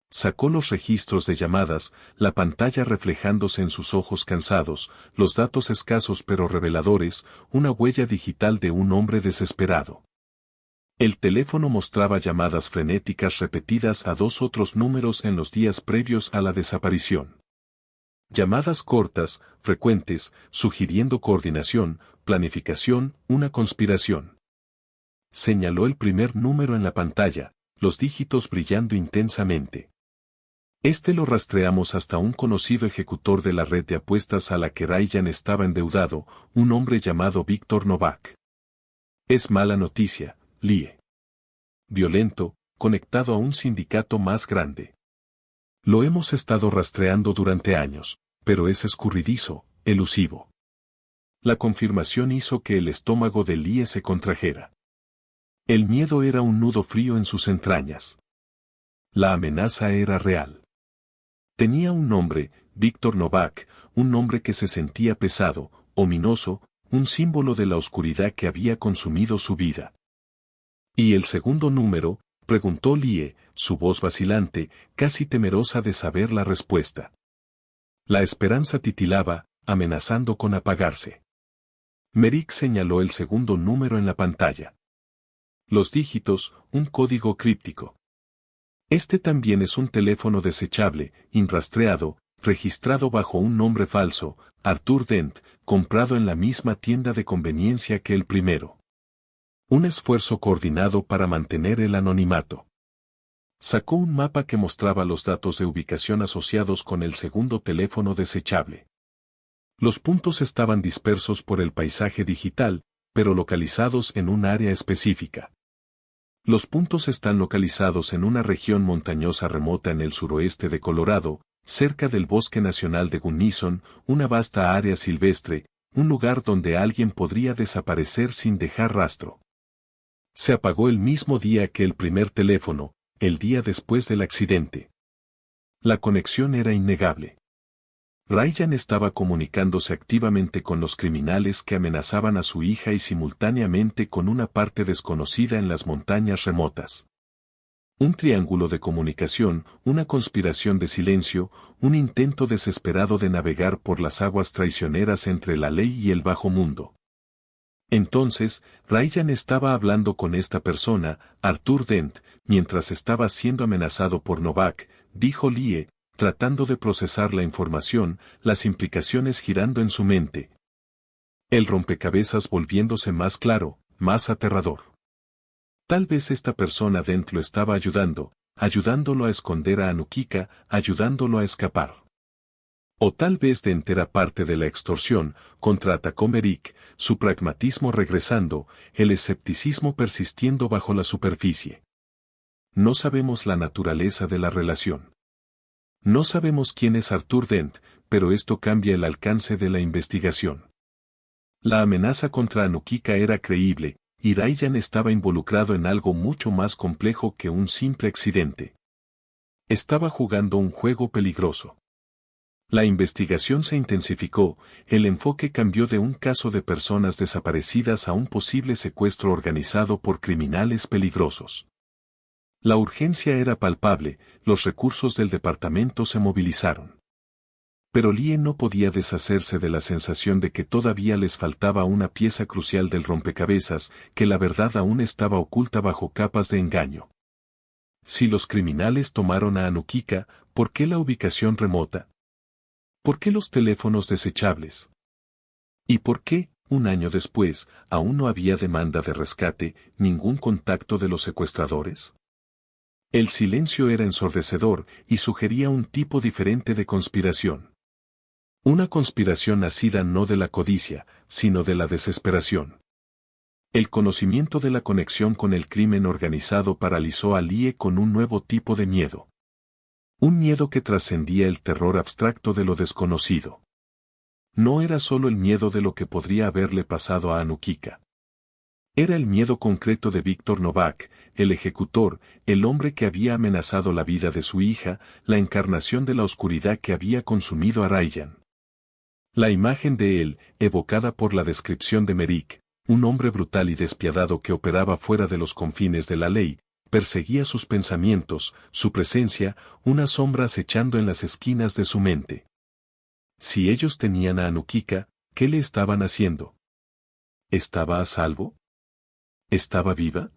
Sacó los registros de llamadas, la pantalla reflejándose en sus ojos cansados, los datos escasos pero reveladores, una huella digital de un hombre desesperado. El teléfono mostraba llamadas frenéticas repetidas a 2 otros números en los días previos a la desaparición. Llamadas cortas, frecuentes, sugiriendo coordinación, planificación, una conspiración. Señaló el primer número en la pantalla, los dígitos brillando intensamente. Este lo rastreamos hasta un conocido ejecutor de la red de apuestas a la que Ryan estaba endeudado, un hombre llamado Víctor Novak. Es mala noticia, Lie. Violento, conectado a un sindicato más grande. Lo hemos estado rastreando durante años, pero es escurridizo, elusivo. La confirmación hizo que el estómago de Lie se contrajera. El miedo era un nudo frío en sus entrañas. La amenaza era real. Tenía un nombre, Víctor Novak, un nombre que se sentía pesado, ominoso, un símbolo de la oscuridad que había consumido su vida. ¿Y el segundo número?, preguntó Lie, su voz vacilante, casi temerosa de saber la respuesta. La esperanza titilaba, amenazando con apagarse. Merrick señaló el segundo número en la pantalla. Los dígitos, un código críptico. Este también es un teléfono desechable, inrastreado, registrado bajo un nombre falso, Arthur Dent, comprado en la misma tienda de conveniencia que el primero. Un esfuerzo coordinado para mantener el anonimato. Sacó un mapa que mostraba los datos de ubicación asociados con el segundo teléfono desechable. Los puntos estaban dispersos por el paisaje digital, pero localizados en un área específica. Los puntos están localizados en una región montañosa remota en el suroeste de Colorado, cerca del Bosque Nacional de Gunnison, una vasta área silvestre, un lugar donde alguien podría desaparecer sin dejar rastro. Se apagó el mismo día que el primer teléfono, el día después del accidente. La conexión era innegable. Ryan estaba comunicándose activamente con los criminales que amenazaban a su hija y simultáneamente con una parte desconocida en las montañas remotas. Un triángulo de comunicación, una conspiración de silencio, un intento desesperado de navegar por las aguas traicioneras entre la ley y el bajo mundo. Entonces, Ryan estaba hablando con esta persona, Arthur Dent, mientras estaba siendo amenazado por Novak, dijo Lee, tratando de procesar la información, las implicaciones girando en su mente. El rompecabezas volviéndose más claro, más aterrador. Tal vez esta persona Dent lo estaba ayudándolo a esconder a Anukika, ayudándolo a escapar. O tal vez Dent era parte de la extorsión, contraatacó Merrick, su pragmatismo regresando, el escepticismo persistiendo bajo la superficie. No sabemos la naturaleza de la relación. No sabemos quién es Arthur Dent, pero esto cambia el alcance de la investigación. La amenaza contra Anukika era creíble, y Ryan estaba involucrado en algo mucho más complejo que un simple accidente. Estaba jugando un juego peligroso. La investigación se intensificó, el enfoque cambió de un caso de personas desaparecidas a un posible secuestro organizado por criminales peligrosos. La urgencia era palpable, los recursos del departamento se movilizaron. Pero Lee no podía deshacerse de la sensación de que todavía les faltaba una pieza crucial del rompecabezas, que la verdad aún estaba oculta bajo capas de engaño. Si los criminales tomaron a Anukika, ¿por qué la ubicación remota? ¿Por qué los teléfonos desechables? ¿Y por qué, un año después, aún no había demanda de rescate, ningún contacto de los secuestradores? El silencio era ensordecedor y sugería un tipo diferente de conspiración. Una conspiración nacida no de la codicia, sino de la desesperación. El conocimiento de la conexión con el crimen organizado paralizó a Lee con un nuevo tipo de miedo. Un miedo que trascendía el terror abstracto de lo desconocido. No era solo el miedo de lo que podría haberle pasado a Anukika. Era el miedo concreto de Víctor Novak, el ejecutor, el hombre que había amenazado la vida de su hija, la encarnación de la oscuridad que había consumido a Ryan. La imagen de él, evocada por la descripción de Merrick, un hombre brutal y despiadado que operaba fuera de los confines de la ley, perseguía sus pensamientos, su presencia, una sombra acechando en las esquinas de su mente. Si ellos tenían a Anukika, ¿qué le estaban haciendo? ¿Estaba a salvo? ¿Estaba viva?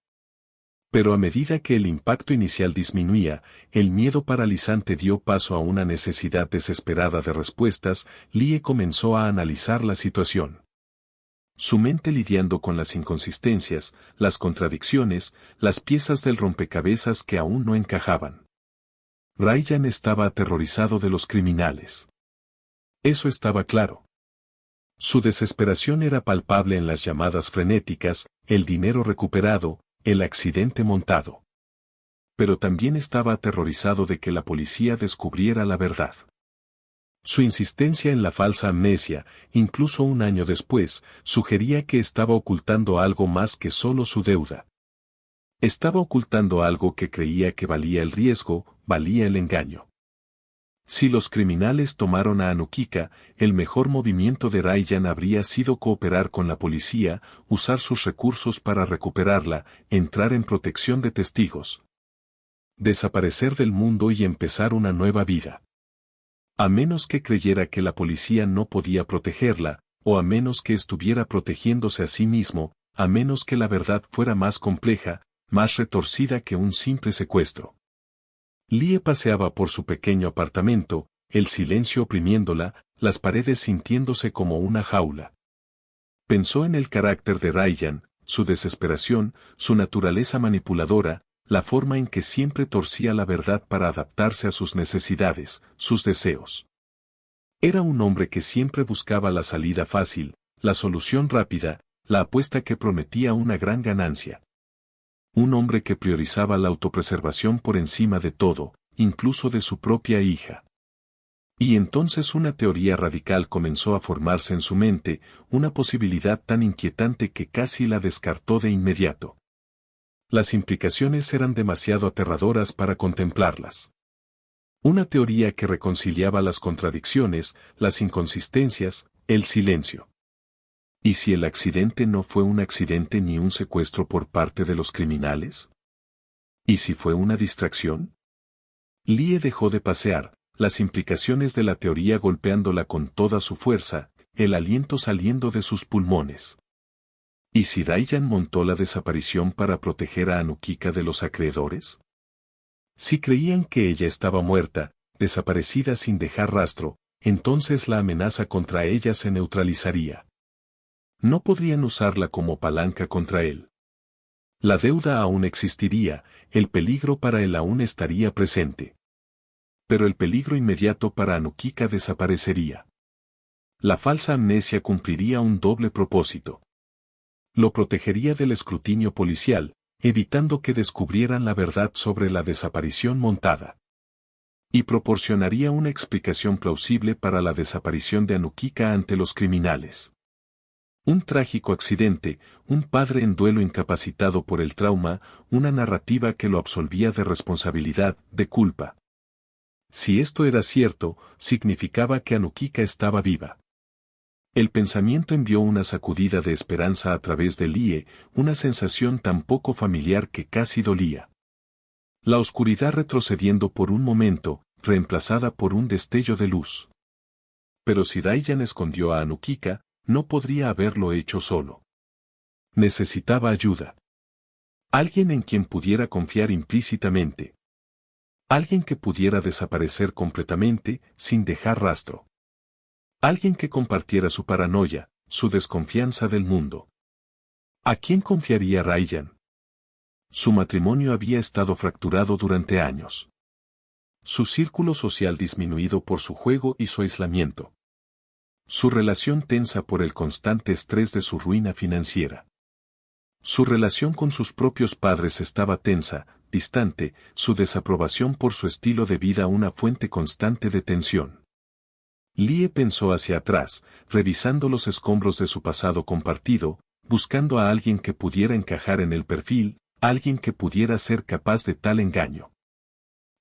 Pero a medida que el impacto inicial disminuía, el miedo paralizante dio paso a una necesidad desesperada de respuestas. Lee comenzó a analizar la situación. Su mente lidiando con las inconsistencias, las contradicciones, las piezas del rompecabezas que aún no encajaban. Ryan estaba aterrorizado de los criminales. Eso estaba claro. Su desesperación era palpable en las llamadas frenéticas, el dinero recuperado, el accidente montado. Pero también estaba aterrorizado de que la policía descubriera la verdad. Su insistencia en la falsa amnesia, incluso un año después, sugería que estaba ocultando algo más que solo su deuda. Estaba ocultando algo que creía que valía el riesgo, valía el engaño. Si los criminales tomaron a Anukika, el mejor movimiento de Ryan habría sido cooperar con la policía, usar sus recursos para recuperarla, entrar en protección de testigos. Desaparecer del mundo y empezar una nueva vida. A menos que creyera que la policía no podía protegerla, o a menos que estuviera protegiéndose a sí mismo, a menos que la verdad fuera más compleja, más retorcida que un simple secuestro. Lee paseaba por su pequeño apartamento, el silencio oprimiéndola, las paredes sintiéndose como una jaula. Pensó en el carácter de Ryan, su desesperación, su naturaleza manipuladora, la forma en que siempre torcía la verdad para adaptarse a sus necesidades, sus deseos. Era un hombre que siempre buscaba la salida fácil, la solución rápida, la apuesta que prometía una gran ganancia. Un hombre que priorizaba la autopreservación por encima de todo, incluso de su propia hija. Y entonces una teoría radical comenzó a formarse en su mente, una posibilidad tan inquietante que casi la descartó de inmediato. Las implicaciones eran demasiado aterradoras para contemplarlas. Una teoría que reconciliaba las contradicciones, las inconsistencias, el silencio. ¿Y si el accidente no fue un accidente ni un secuestro por parte de los criminales? ¿Y si fue una distracción? Lie dejó de pasear, las implicaciones de la teoría golpeándola con toda su fuerza, el aliento saliendo de sus pulmones. ¿Y si Raiyan montó la desaparición para proteger a Anukika de los acreedores? Si creían que ella estaba muerta, desaparecida sin dejar rastro, entonces la amenaza contra ella se neutralizaría. No podrían usarla como palanca contra él. La deuda aún existiría, el peligro para él aún estaría presente. Pero el peligro inmediato para Anukika desaparecería. La falsa amnesia cumpliría un doble propósito. Lo protegería del escrutinio policial, evitando que descubrieran la verdad sobre la desaparición montada. Y proporcionaría una explicación plausible para la desaparición de Anukika ante los criminales. Un trágico accidente, un padre en duelo incapacitado por el trauma, una narrativa que lo absolvía de responsabilidad, de culpa. Si esto era cierto, significaba que Anukika estaba viva. El pensamiento envió una sacudida de esperanza a través de Lie, una sensación tan poco familiar que casi dolía. La oscuridad retrocediendo por un momento, reemplazada por un destello de luz. Pero si Raiyan escondió a Anukika, no podría haberlo hecho solo. Necesitaba ayuda. Alguien en quien pudiera confiar implícitamente. Alguien que pudiera desaparecer completamente, sin dejar rastro. Alguien que compartiera su paranoia, su desconfianza del mundo. ¿A quién confiaría Raiyan? Su matrimonio había estado fracturado durante años. Su círculo social disminuido por su juego y su aislamiento. Su relación tensa por el constante estrés de su ruina financiera. Su relación con sus propios padres estaba tensa, distante, su desaprobación por su estilo de vida una fuente constante de tensión. Lie pensó hacia atrás, revisando los escombros de su pasado compartido, buscando a alguien que pudiera encajar en el perfil, alguien que pudiera ser capaz de tal engaño.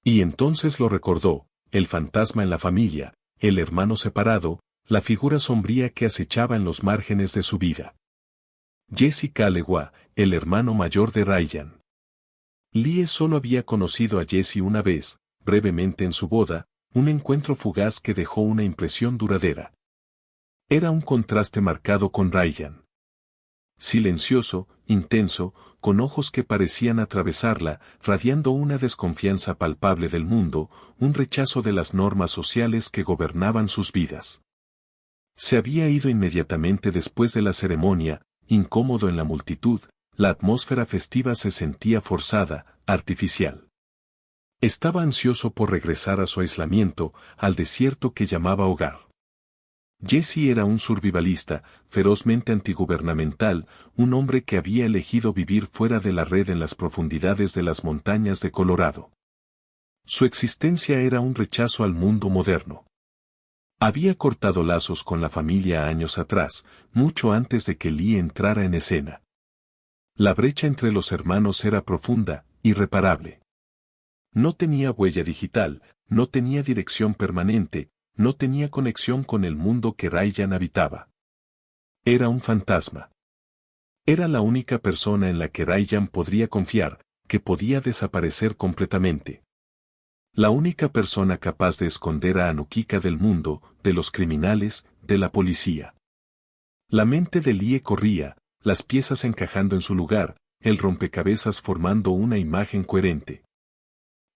Y entonces lo recordó, el fantasma en la familia, el hermano separado, la figura sombría que acechaba en los márgenes de su vida. Jesse Kalewa, el hermano mayor de Raiyan. Lie solo había conocido a Jesse una vez, brevemente en su boda, un encuentro fugaz que dejó una impresión duradera. Era un contraste marcado con Raiyan. Silencioso, intenso, con ojos que parecían atravesarla, radiando una desconfianza palpable del mundo, un rechazo de las normas sociales que gobernaban sus vidas. Se había ido inmediatamente después de la ceremonia, incómodo en la multitud, la atmósfera festiva se sentía forzada, artificial. Estaba ansioso por regresar a su aislamiento, al desierto que llamaba hogar. Jesse era un survivalista, ferozmente antigubernamental, un hombre que había elegido vivir fuera de la red en las profundidades de las montañas de Colorado. Su existencia era un rechazo al mundo moderno. Había cortado lazos con la familia años atrás, mucho antes de que Lie entrara en escena. La brecha entre los hermanos era profunda, irreparable. No tenía huella digital, no tenía dirección permanente, no tenía conexión con el mundo que Raiyan habitaba. Era un fantasma. Era la única persona en la que Raiyan podría confiar, que podía desaparecer completamente. La única persona capaz de esconder a Anukika del mundo, de los criminales, de la policía. La mente de Lie corría, las piezas encajando en su lugar, el rompecabezas formando una imagen coherente.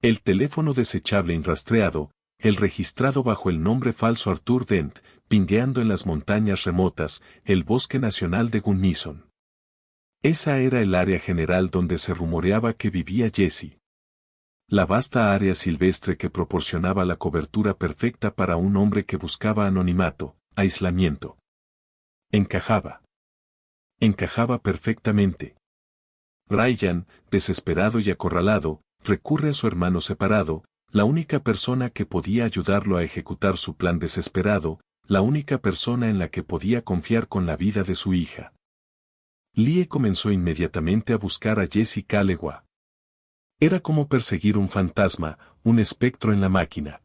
El teléfono desechable inrastreado, el registrado bajo el nombre falso Arthur Dent, pingueando en las montañas remotas, el bosque nacional de Gunnison. Esa era el área general donde se rumoreaba que vivía Jesse. La vasta área silvestre que proporcionaba la cobertura perfecta para un hombre que buscaba anonimato, aislamiento. Encajaba. Encajaba perfectamente. Ryan, desesperado y acorralado, recurre a su hermano separado, la única persona que podía ayudarlo a ejecutar su plan desesperado, la única persona en la que podía confiar con la vida de su hija. Lee comenzó inmediatamente a buscar a Jesse Kalewa. Era como perseguir un fantasma, un espectro en la máquina.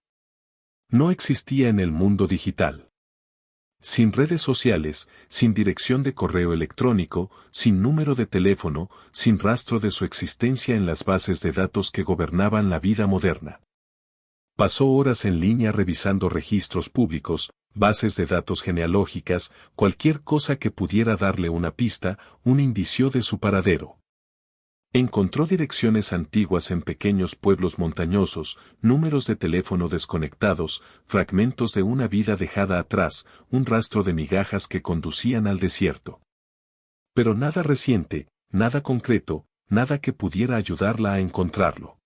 No existía en el mundo digital. Sin redes sociales, sin dirección de correo electrónico, sin número de teléfono, sin rastro de su existencia en las bases de datos que gobernaban la vida moderna. Pasó horas en línea revisando registros públicos, bases de datos genealógicas, cualquier cosa que pudiera darle una pista, un indicio de su paradero. Encontró direcciones antiguas en pequeños pueblos montañosos, números de teléfono desconectados, fragmentos de una vida dejada atrás, un rastro de migajas que conducían al desierto. Pero nada reciente, nada concreto, nada que pudiera ayudarla a encontrarlo.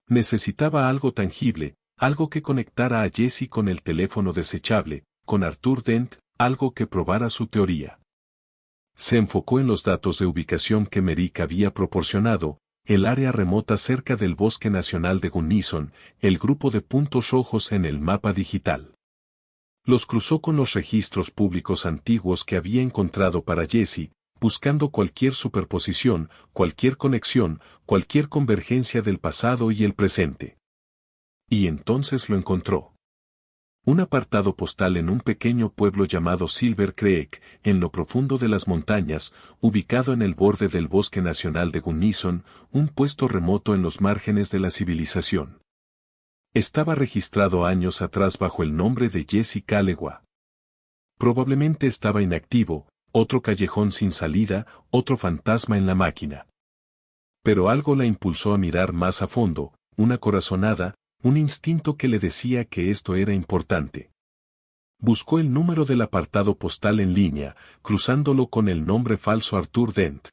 Necesitaba algo tangible, algo que conectara a Jesse con el teléfono desechable, con Arthur Dent, algo que probara su teoría. Se enfocó en los datos de ubicación que Merrick había proporcionado, el área remota cerca del Bosque Nacional de Gunnison, el grupo de puntos rojos en el mapa digital. Los cruzó con los registros públicos antiguos que había encontrado para Jesse, buscando cualquier superposición, cualquier conexión, cualquier convergencia del pasado y el presente. Y entonces lo encontró. Un apartado postal en un pequeño pueblo llamado Silver Creek, en lo profundo de las montañas, ubicado en el borde del Bosque Nacional de Gunnison, un puesto remoto en los márgenes de la civilización. Estaba registrado años atrás bajo el nombre de Jesse Kalewa. Probablemente estaba inactivo, otro callejón sin salida, otro fantasma en la máquina. Pero algo la impulsó a mirar más a fondo, una corazonada, un instinto que le decía que esto era importante. Buscó el número del apartado postal en línea, cruzándolo con el nombre falso Arthur Dent.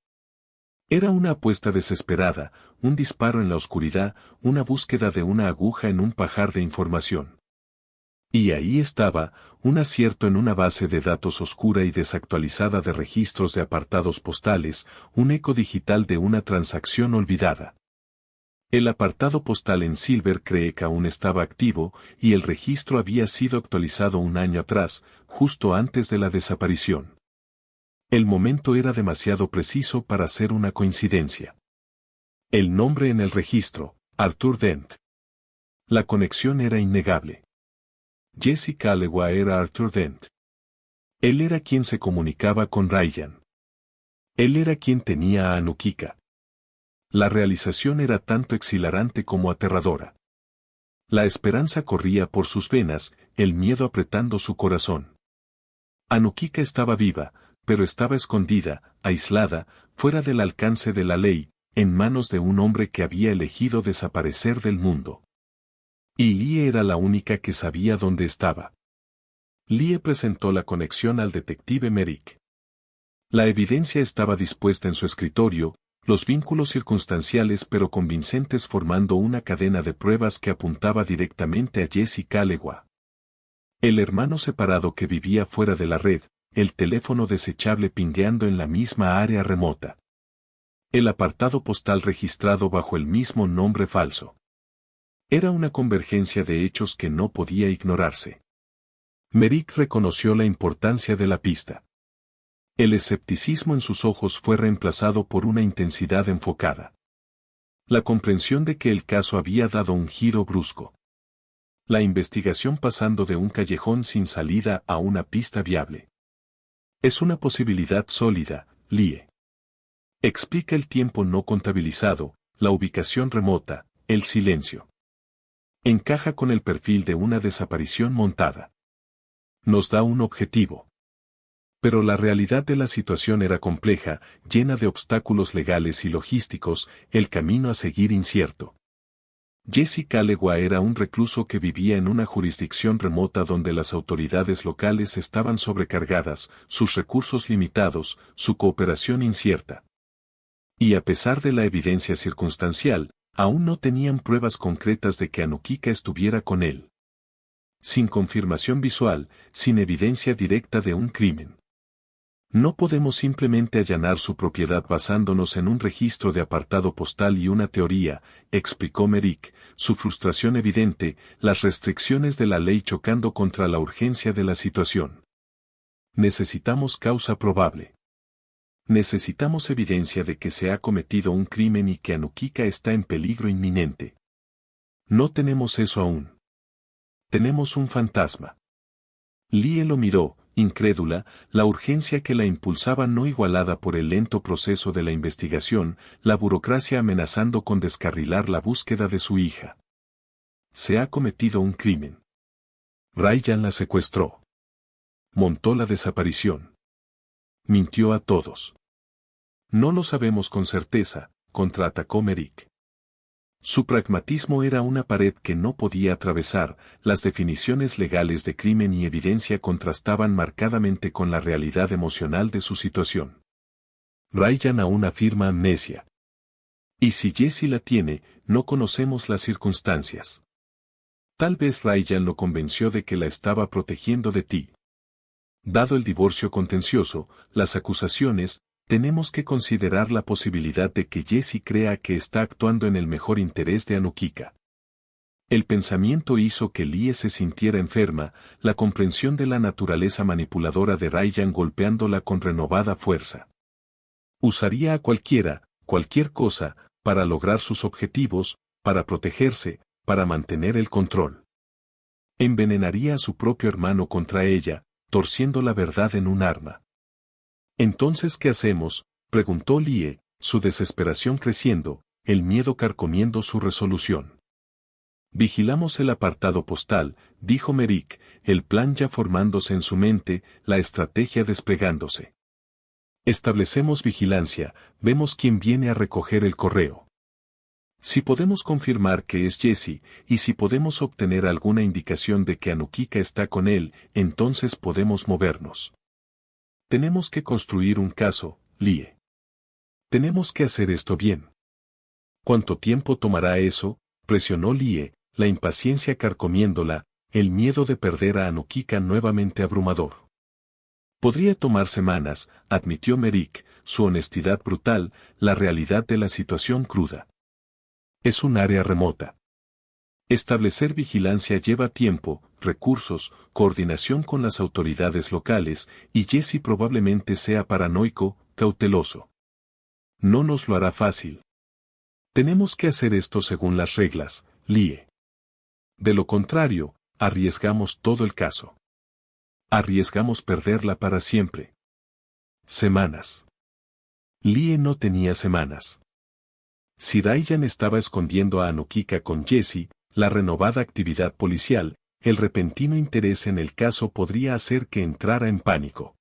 Era una apuesta desesperada, un disparo en la oscuridad, una búsqueda de una aguja en un pajar de información. Y ahí estaba, un acierto en una base de datos oscura y desactualizada de registros de apartados postales, un eco digital de una transacción olvidada. El apartado postal en Silver Creek aún estaba activo, y el registro había sido actualizado un año atrás, justo antes de la desaparición. El momento era demasiado preciso para ser una coincidencia. El nombre en el registro, Arthur Dent. La conexión era innegable. Jesse Kalewa era Arthur Dent. Él era quien se comunicaba con Ryan. Él era quien tenía a Anukika. La realización era tanto exhilarante como aterradora. La esperanza corría por sus venas, el miedo apretando su corazón. Anukika estaba viva, pero estaba escondida, aislada, fuera del alcance de la ley, en manos de un hombre que había elegido desaparecer del mundo. Y Lie era la única que sabía dónde estaba. Lie presentó la conexión al detective Merrick. La evidencia estaba dispuesta en su escritorio, los vínculos circunstanciales pero convincentes formando una cadena de pruebas que apuntaba directamente a Jesse Kalewa. El hermano separado que vivía fuera de la red, el teléfono desechable pingueando en la misma área remota. El apartado postal registrado bajo el mismo nombre falso. Era una convergencia de hechos que no podía ignorarse. Merrick reconoció la importancia de la pista. El escepticismo en sus ojos fue reemplazado por una intensidad enfocada. La comprensión de que el caso había dado un giro brusco. La investigación pasando de un callejón sin salida a una pista viable. Es una posibilidad sólida, Lie. Explica el tiempo no contabilizado, la ubicación remota, el silencio. Encaja con el perfil de una desaparición montada. Nos da un objetivo. Pero la realidad de la situación era compleja, llena de obstáculos legales y logísticos, el camino a seguir incierto. Jesse Kalewa era un recluso que vivía en una jurisdicción remota donde las autoridades locales estaban sobrecargadas, sus recursos limitados, su cooperación incierta. Y a pesar de la evidencia circunstancial, aún no tenían pruebas concretas de que Anukika estuviera con él. Sin confirmación visual, sin evidencia directa de un crimen. No podemos simplemente allanar su propiedad basándonos en un registro de apartado postal y una teoría, explicó Merrick, su frustración evidente, las restricciones de la ley chocando contra la urgencia de la situación. Necesitamos causa probable. Necesitamos evidencia de que se ha cometido un crimen y que Anukika está en peligro inminente. No tenemos eso aún. Tenemos un fantasma. Lie lo miró, incrédula, la urgencia que la impulsaba no igualada por el lento proceso de la investigación, la burocracia amenazando con descarrilar la búsqueda de su hija. Se ha cometido un crimen. Ryan la secuestró. Montó la desaparición. Mintió a todos. No lo sabemos con certeza, contraatacó Merrick. Su pragmatismo era una pared que no podía atravesar, las definiciones legales de crimen y evidencia contrastaban marcadamente con la realidad emocional de su situación. Ryan aún afirma amnesia. Y si Jessie la tiene, no conocemos las circunstancias. Tal vez Ryan lo convenció de que la estaba protegiendo de ti. Dado el divorcio contencioso, las acusaciones, tenemos que considerar la posibilidad de que Jessie crea que está actuando en el mejor interés de Anukika. El pensamiento hizo que Lie se sintiera enferma, la comprensión de la naturaleza manipuladora de Ryan golpeándola con renovada fuerza. Usaría a cualquier cosa, para lograr sus objetivos, para protegerse, para mantener el control. Envenenaría a su propio hermano contra ella, torciendo la verdad en un arma. ¿Entonces qué hacemos?, preguntó Lie, su desesperación creciendo, el miedo carcomiendo su resolución. Vigilamos el apartado postal, dijo Merrick, el plan ya formándose en su mente, la estrategia desplegándose. Establecemos vigilancia, vemos quién viene a recoger el correo. Si podemos confirmar que es Jessie, y si podemos obtener alguna indicación de que Anukika está con él, entonces podemos movernos. Tenemos que construir un caso, Lie. Tenemos que hacer esto bien. ¿Cuánto tiempo tomará eso?, presionó Lie, la impaciencia carcomiéndola, el miedo de perder a Anukika nuevamente abrumador. Podría tomar semanas, admitió Merrick, su honestidad brutal, la realidad de la situación cruda. Es un área remota. Establecer vigilancia lleva tiempo, recursos, coordinación con las autoridades locales, y Jessie probablemente sea paranoico, cauteloso. No nos lo hará fácil. Tenemos que hacer esto según las reglas, Lie. De lo contrario, arriesgamos todo el caso. Arriesgamos perderla para siempre. Semanas. Lie no tenía semanas. Si Ryan estaba escondiendo a Anukika con Jessie, la renovada actividad policial, el repentino interés en el caso podría hacer que entrara en pánico.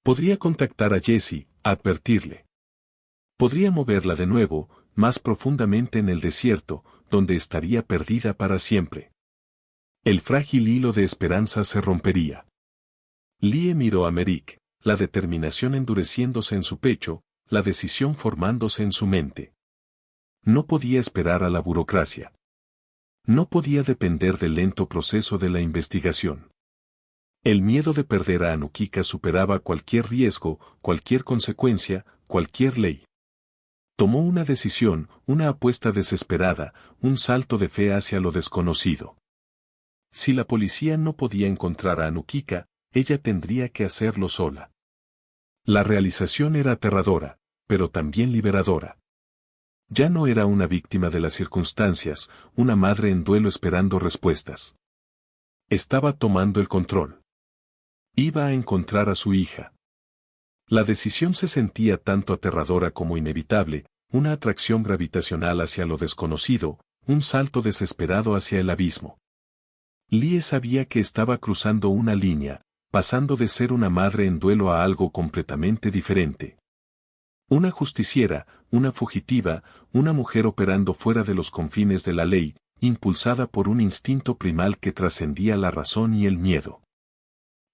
Podría contactar a Jessie, advertirle. Podría moverla de nuevo, más profundamente en el desierto, donde estaría perdida para siempre. El frágil hilo de esperanza se rompería. Lie miró a Merrick, la determinación endureciéndose en su pecho, la decisión formándose en su mente. No podía esperar a la burocracia. No podía depender del lento proceso de la investigación. El miedo de perder a Anukika superaba cualquier riesgo, cualquier consecuencia, cualquier ley. Tomó una decisión, una apuesta desesperada, un salto de fe hacia lo desconocido. Si la policía no podía encontrar a Anukika, ella tendría que hacerlo sola. La realización era aterradora, pero también liberadora. Ya no era una víctima de las circunstancias, una madre en duelo esperando respuestas. Estaba tomando el control. Iba a encontrar a su hija. La decisión se sentía tanto aterradora como inevitable, una atracción gravitacional hacia lo desconocido, un salto desesperado hacia el abismo. Lie sabía que estaba cruzando una línea, pasando de ser una madre en duelo a algo completamente diferente. Una justiciera, una fugitiva, una mujer operando fuera de los confines de la ley, impulsada por un instinto primal que trascendía la razón y el miedo.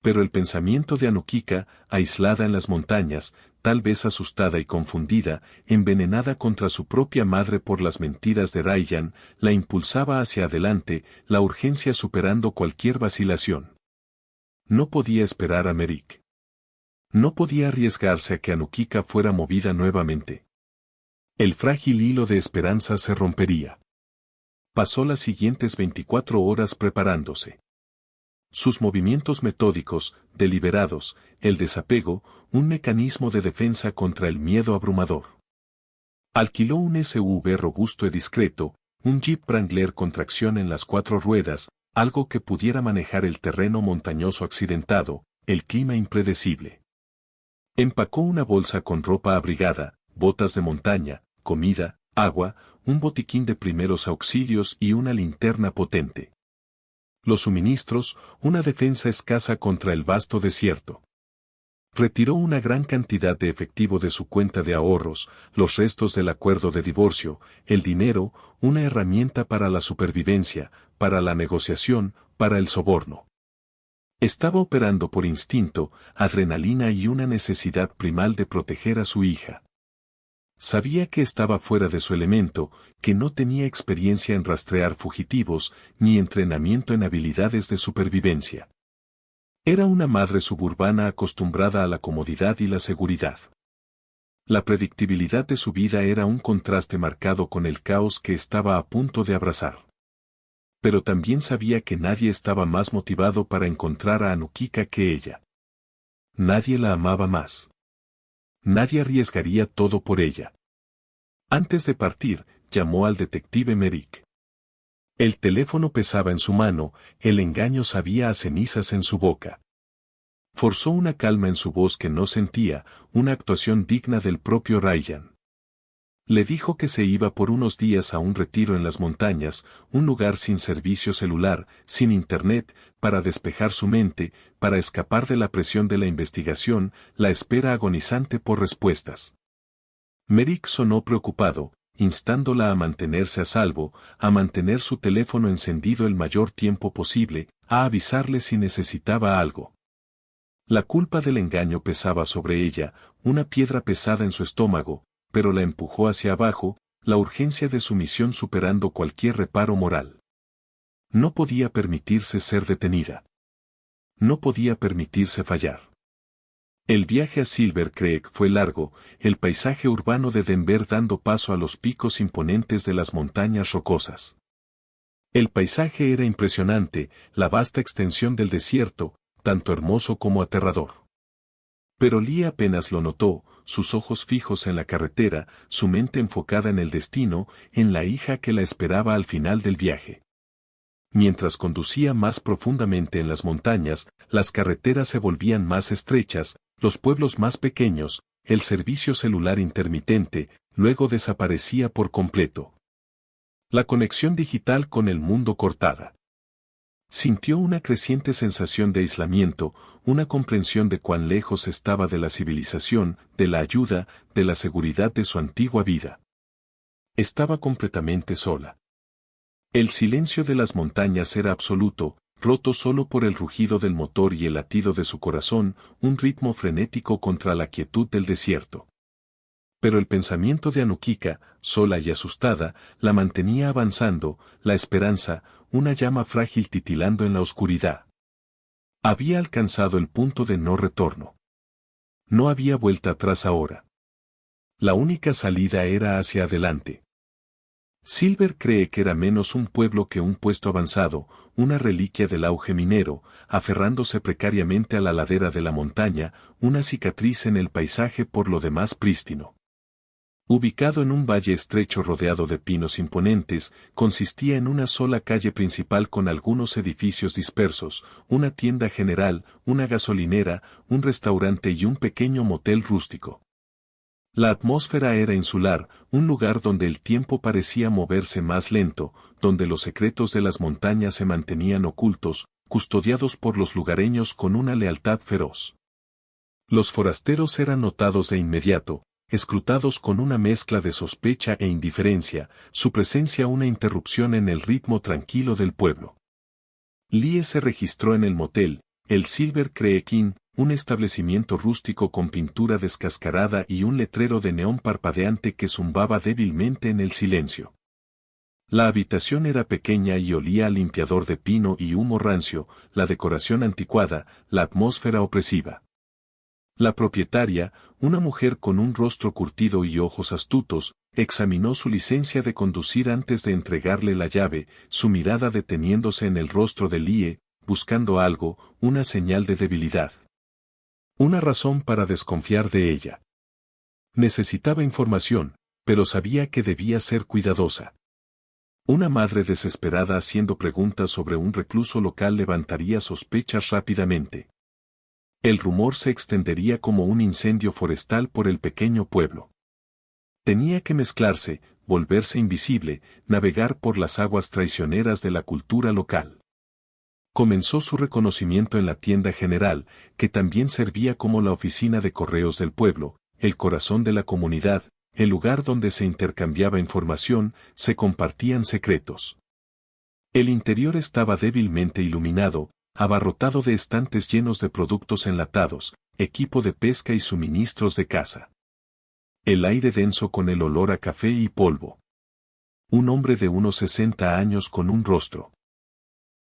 Pero el pensamiento de Anukika, aislada en las montañas, tal vez asustada y confundida, envenenada contra su propia madre por las mentiras de Ryan, la impulsaba hacia adelante, la urgencia superando cualquier vacilación. No podía esperar a Merrick. No podía arriesgarse a que Anukika fuera movida nuevamente. El frágil hilo de esperanza se rompería. Pasó las siguientes 24 horas preparándose. Sus movimientos metódicos, deliberados, el desapego, un mecanismo de defensa contra el miedo abrumador. Alquiló un SUV robusto y discreto, un Jeep Wrangler con tracción en las 4 ruedas, algo que pudiera manejar el terreno montañoso accidentado, el clima impredecible. Empacó una bolsa con ropa abrigada, botas de montaña, comida, agua, un botiquín de primeros auxilios y una linterna potente. Los suministros, una defensa escasa contra el vasto desierto. Retiró una gran cantidad de efectivo de su cuenta de ahorros, los restos del acuerdo de divorcio, el dinero, una herramienta para la supervivencia, para la negociación, para el soborno. Estaba operando por instinto, adrenalina y una necesidad primal de proteger a su hija. Sabía que estaba fuera de su elemento, que no tenía experiencia en rastrear fugitivos, ni entrenamiento en habilidades de supervivencia. Era una madre suburbana acostumbrada a la comodidad y la seguridad. La predictibilidad de su vida era un contraste marcado con el caos que estaba a punto de abrazar. Pero también sabía que nadie estaba más motivado para encontrar a Anukika que ella. Nadie la amaba más. Nadie arriesgaría todo por ella. Antes de partir, llamó al detective Merrick. El teléfono pesaba en su mano, el engaño sabía a cenizas en su boca. Forzó una calma en su voz que no sentía, una actuación digna del propio Ryan. Le dijo que se iba por unos días a un retiro en las montañas, un lugar sin servicio celular, sin internet, para despejar su mente, para escapar de la presión de la investigación, la espera agonizante por respuestas. Merrick sonó preocupado, instándola a mantenerse a salvo, a mantener su teléfono encendido el mayor tiempo posible, a avisarle si necesitaba algo. La culpa del engaño pesaba sobre ella, una piedra pesada en su estómago, pero la empujó hacia abajo, la urgencia de su misión superando cualquier reparo moral. No podía permitirse ser detenida. No podía permitirse fallar. El viaje a Silver Creek fue largo, el paisaje urbano de Denver dando paso a los picos imponentes de las montañas rocosas. El paisaje era impresionante, la vasta extensión del desierto, tanto hermoso como aterrador. Pero Lee apenas lo notó, sus ojos fijos en la carretera, su mente enfocada en el destino, en la hija que la esperaba al final del viaje. Mientras conducía más profundamente en las montañas, las carreteras se volvían más estrechas, los pueblos más pequeños, el servicio celular intermitente, luego desaparecía por completo. La conexión digital con el mundo cortada. Sintió una creciente sensación de aislamiento, una comprensión de cuán lejos estaba de la civilización, de la ayuda, de la seguridad de su antigua vida. Estaba completamente sola. El silencio de las montañas era absoluto, roto solo por el rugido del motor y el latido de su corazón, un ritmo frenético contra la quietud del desierto. Pero el pensamiento de Anukika, sola y asustada, la mantenía avanzando, la esperanza, una llama frágil titilando en la oscuridad. Había alcanzado el punto de no retorno. No había vuelta atrás ahora. La única salida era hacia adelante. Silver cree que era menos un pueblo que un puesto avanzado, una reliquia del auge minero, aferrándose precariamente a la ladera de la montaña, una cicatriz en el paisaje por lo demás prístino. Ubicado en un valle estrecho rodeado de pinos imponentes, consistía en una sola calle principal con algunos edificios dispersos, una tienda general, una gasolinera, un restaurante y un pequeño motel rústico. La atmósfera era insular, un lugar donde el tiempo parecía moverse más lento, donde los secretos de las montañas se mantenían ocultos, custodiados por los lugareños con una lealtad feroz. Los forasteros eran notados de inmediato, escrutados con una mezcla de sospecha e indiferencia, su presencia una interrupción en el ritmo tranquilo del pueblo. Lee se registró en el motel, el Silver Creek Inn, un establecimiento rústico con pintura descascarada y un letrero de neón parpadeante que zumbaba débilmente en el silencio. La habitación era pequeña y olía a limpiador de pino y humo rancio, la decoración anticuada, la atmósfera opresiva. La propietaria, una mujer con un rostro curtido y ojos astutos, examinó su licencia de conducir antes de entregarle la llave, su mirada deteniéndose en el rostro de Lie, buscando algo, una señal de debilidad. Una razón para desconfiar de ella. Necesitaba información, pero sabía que debía ser cuidadosa. Una madre desesperada haciendo preguntas sobre un recluso local levantaría sospechas rápidamente. El rumor se extendería como un incendio forestal por el pequeño pueblo. Tenía que mezclarse, volverse invisible, navegar por las aguas traicioneras de la cultura local. Comenzó su reconocimiento en la tienda general, que también servía como la oficina de correos del pueblo, el corazón de la comunidad, el lugar donde se intercambiaba información, se compartían secretos. El interior estaba débilmente iluminado, abarrotado de estantes llenos de productos enlatados, equipo de pesca y suministros de caza. El aire denso con el olor a café y polvo. Un hombre de unos 60 años con un rostro